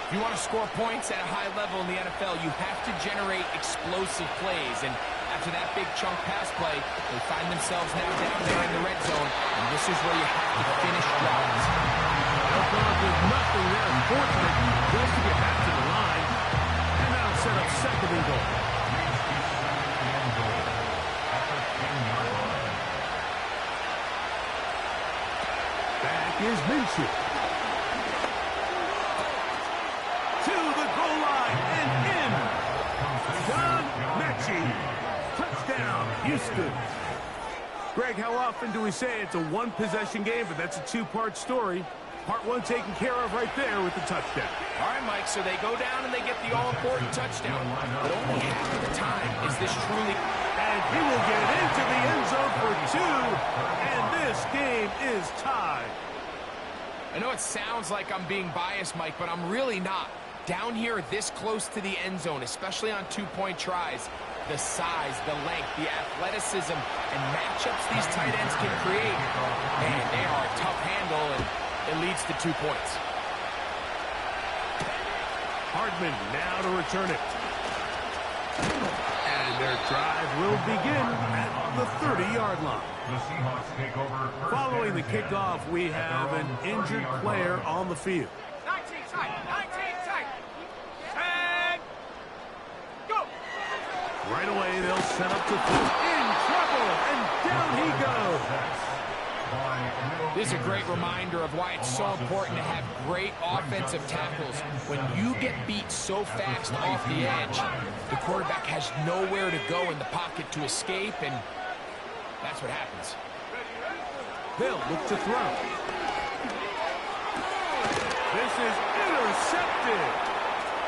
If you want to score points at a high level in the NFL, you have to generate explosive plays. And after that big chunk pass play, they find themselves now down there in the red zone. And this is where you have to finish drives. There's nothing there. Fortunate just to get back to the line. And that'll set up 2nd and goal. Back is Minshew. Touchdown, Houston. Greg, how often do we say it's a one-possession game, but that's a two-part story? Part one taken care of right there with the touchdown. All right, Mike, so they go down and they get the all-important touchdown. But only half of the time is this truly... And he will get into the end zone for 2, and this game is tied. I know it sounds like I'm being biased, Mike, but I'm really not. Down here this close to the end zone, especially on two-point tries, the size, the length, the athleticism, and matchups these tight ends can create, man, they are a tough handle, and it leads to 2 points. Hardman now to return it. And their drive will begin at the 30-yard line. The Seahawks take over. Following the kickoff, we have an injured player on the field. 19 tight, 19 tight. And go. Right away, they'll set up to throw. In trouble, and down he goes. This is a great reminder of why it's so important to have great offensive tackles. When you get beat so fast off the edge, the quarterback has nowhere to go in the pocket to escape, and that's what happens. They'll look to throw. This is intercepted.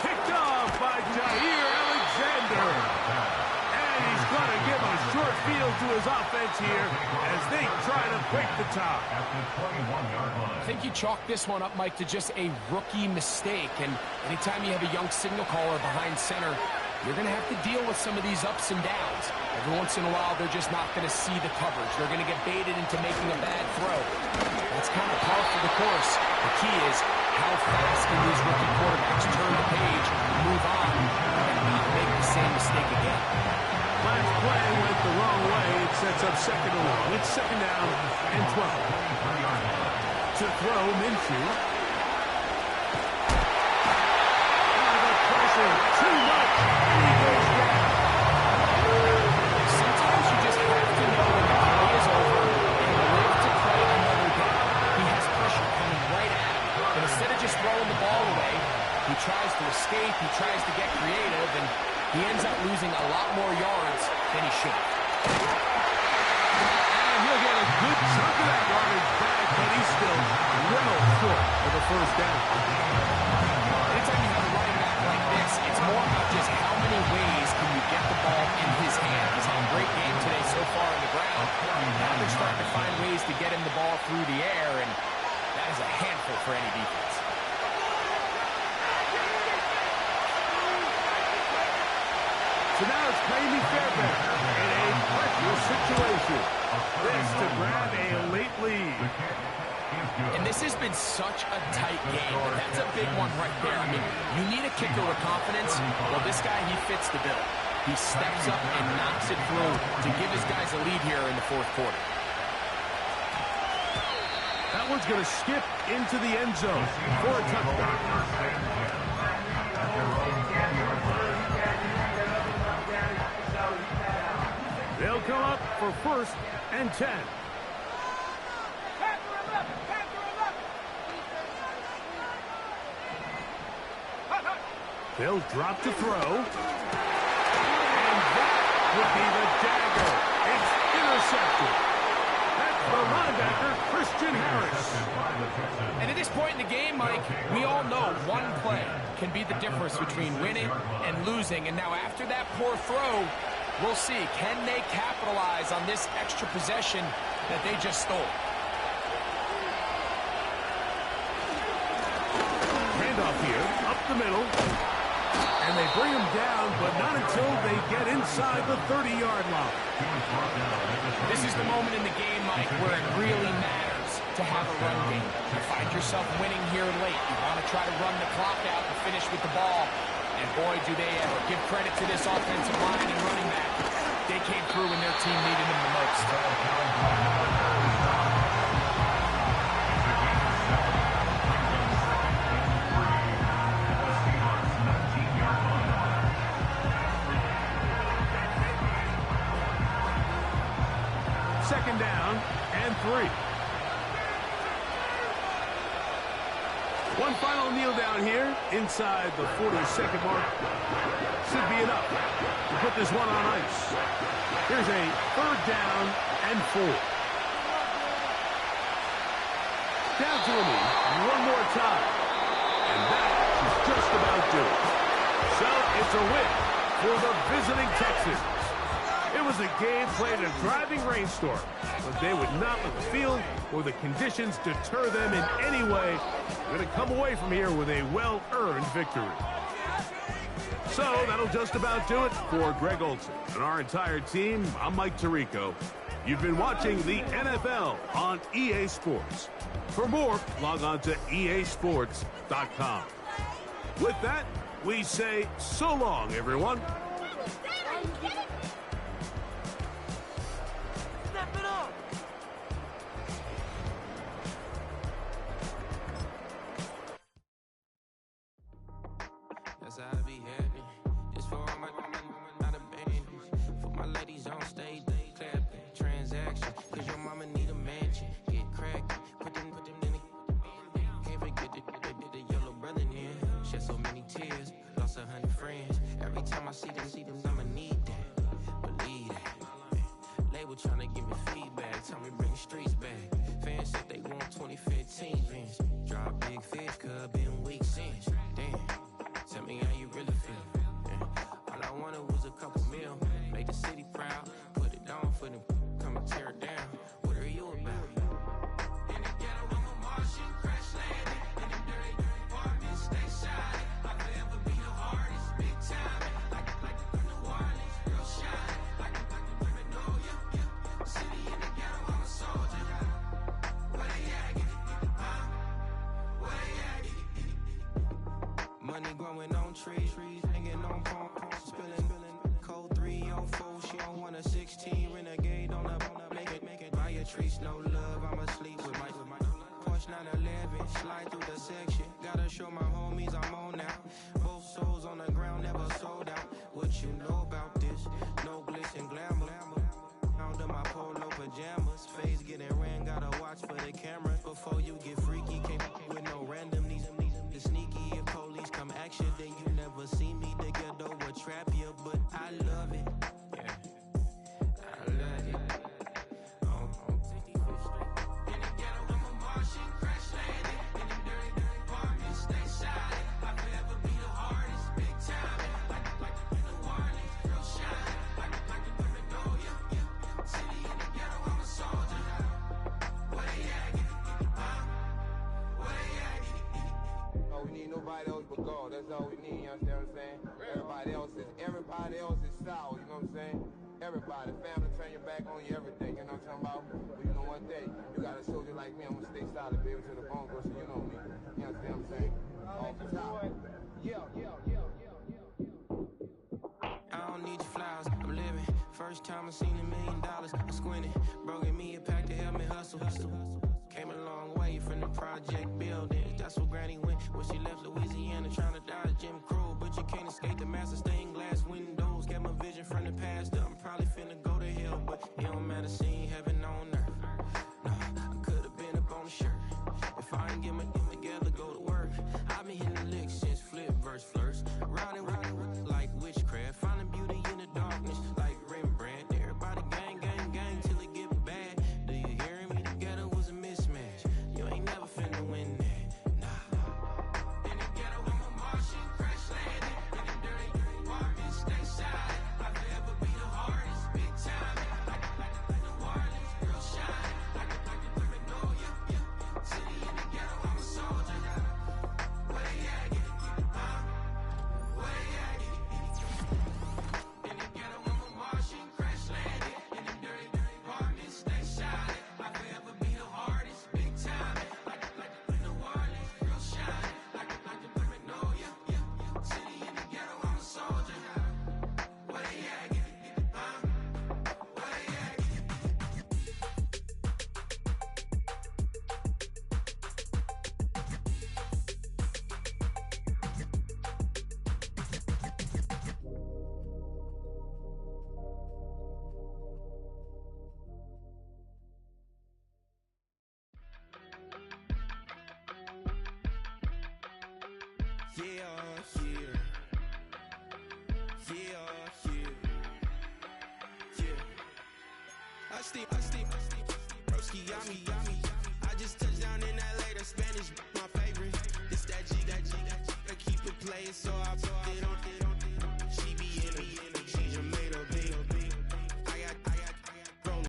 Picked off by Jair Alexander. And he's going to give a short field to his offense here as they try to break the top. I think you chalk this one up, Mike, to just a rookie mistake. And anytime you have a young signal caller behind center, you're going to have to deal with some of these ups and downs. Every once in a while, they're just not going to see the coverage. They're going to get baited into making a bad throw. That's kind of par for the course. The key is how fast can these rookie quarterbacks turn the page, move on, and not make the same mistake again. Last play went the wrong way. It sets up second and long. It's second down and 12. To throw, Minshew. The pressure, too much, and he goes down. Sometimes you just have to know when the play is over and live to play another down. He has pressure coming right at him. But instead of just throwing the ball away, he tries to escape, he tries to get creative, and he ends up losing a lot more yards than he should. And he'll get a good chunk of that yardage back, but he's still well short of the first down. Anytime you have a running back like this, it's more about just how many ways can you get the ball in his hand. He's had a great game today so far on the ground. Now they're starting to find ways to get him the ball through the air, and that is a handful for any defense. So now it's Clayton Fairbairn in a pressure situation. This to grab a late lead. And this has been such a tight game, but that's a big one right there. I mean, you need a kicker with confidence. Well, this guy, he fits the bill. He steps up and knocks it through to give his guys a lead here in the fourth quarter. That one's going to skip into the end zone for a touchdown. They'll come up for first and 10. They'll drop to throw. And that would be the dagger. It's intercepted. That's the linebacker, Christian Harris. And at this point in the game, Mike, we all know one play can be the difference between winning and losing. And now after that poor throw, we'll see, can they capitalize on this extra possession that they just stole? Handoff here, up the middle. And they bring him down, but not until they get inside the 30-yard line. This is the moment in the game, Mike, where it really matters to have a run game. You find yourself winning here late. You want to try to run the clock out and finish with the ball. And boy, do they ever. Give credit to this offensive line and running back. They came through when their team needed them the most. Second down and 3. One final kneel down here inside the 40-second mark. Should be enough to put this one on ice. Here's a third down and 4. Down to a knee one more time. And that is just about do it. So it's a win for the visiting Texans. It was a game played in a driving rainstorm, but they would not let the field or the conditions deter them in any way. They're going to come away from here with a well-earned victory. So that'll just about do it for Greg Olson and our entire team. I'm Mike Tirico. You've been watching the NFL on EA Sports. For more, log on to easports.com. With that, we say so long, everyone. Dad, are you kidding? shorties on stage, they clapping. Transaction, cause your mama need a mansion. Get crackin', put them in the. Can't forget the yellow brother in. Shed so many tears, lost 100 friends. Every time I see them, I'ma need that. Believe that. Label tryna give me feedback, tell me bring the streets back. Fans said they want 2015 Vince. Drop big fish, cuz been weak since. Damn, tell me how you really feel. All I wanted was a couple mil, make the city proud, put it on for them, come and tear it down. What are you about? In the ghetto, I'm a Martian, crash landing. In them dirty apartments, stay shining. I'll forever be the hardest, big time. Like New Orleans, real shine. Like the women know you. City in the ghetto, I'm a soldier. Where they at? Where they at? Money growing on trees, hanging on palm, spilling. Code 304, she don't want a 16. Renegade on up, make it. Buy a trees, no love, I'ma sleep with my Porsche 911, slide through the section. Gotta show my homies I'm on now. Both souls on the ground, never sold out. What you know about this? No glitz and glamour. Under my polo pajamas, face getting ran, gotta watch for the cameras. Before you get freaky, can't with no random. These sneaky, if police come action, then you never see me. The ghetto will trap you, but I love it. Yeah, I love it. On 65th Street. In the ghetto, I'm a Martian, crash landing. In them dirty apartments, stay shining. I'll forever be the hardest, big time. Like New Orleans, real shine. Like the women know you. City in the ghetto, I'm a soldier. Where they at? Where they at? Oh, we need nobody else but God. That's all we need, you understand what I'm saying? Everybody else is sour, you know what I'm saying? Everybody, family, turn your back on you, everything, you know what I'm talking about? But you know one day, you got a soldier like me, I'm gonna stay solid, baby, to the bone, bro, so you know me. You understand what I'm saying? Off the top. Yeah. I don't need your flowers, I'm living. First time I seen $1 million, I'm squinting. Bro, give me a pack to help me hustle. Came a long way from the project buildings. That's where Granny went when she left Louisiana, trying to dodge Jim Crow. But you can't escape the master stained glass windows. Got my vision from the past. I'm probably finna go to hell, but it don't matter, seeing heaven on earth. No, I could've been up on the shirt. If I ain't get my together, go to work. I've been hitting the licks since flip verse flirts. Riding like witchcraft, finding beauty in the darkness like Rembrandt. Everybody gang till it get bad. Do you hear me? The ghetto was a mismatch. You ain't never finna win that. Nah. In the ghetto, I'm a Martian, crash landing. In them dirty apartments, stay shining. I'll forever be the hardest, big time. Like New Orleans, real shine. Like the women know you. City in the ghetto, I'm a soldier. Where they at? Where they at? In the ghetto, I'm a Martian, crash landing. In them dirty apartments, stay shining. I'll forever be the hardest, big time. Like New Orleans, real shine. Like the women know you. City in the ghetto, I'm a soldier. Where they at? Where they at? Yeah. I steam. Broski, yummy. I just touched down in LA, the Spanish, my favorite. This that G, I keep it playing, so I put it on.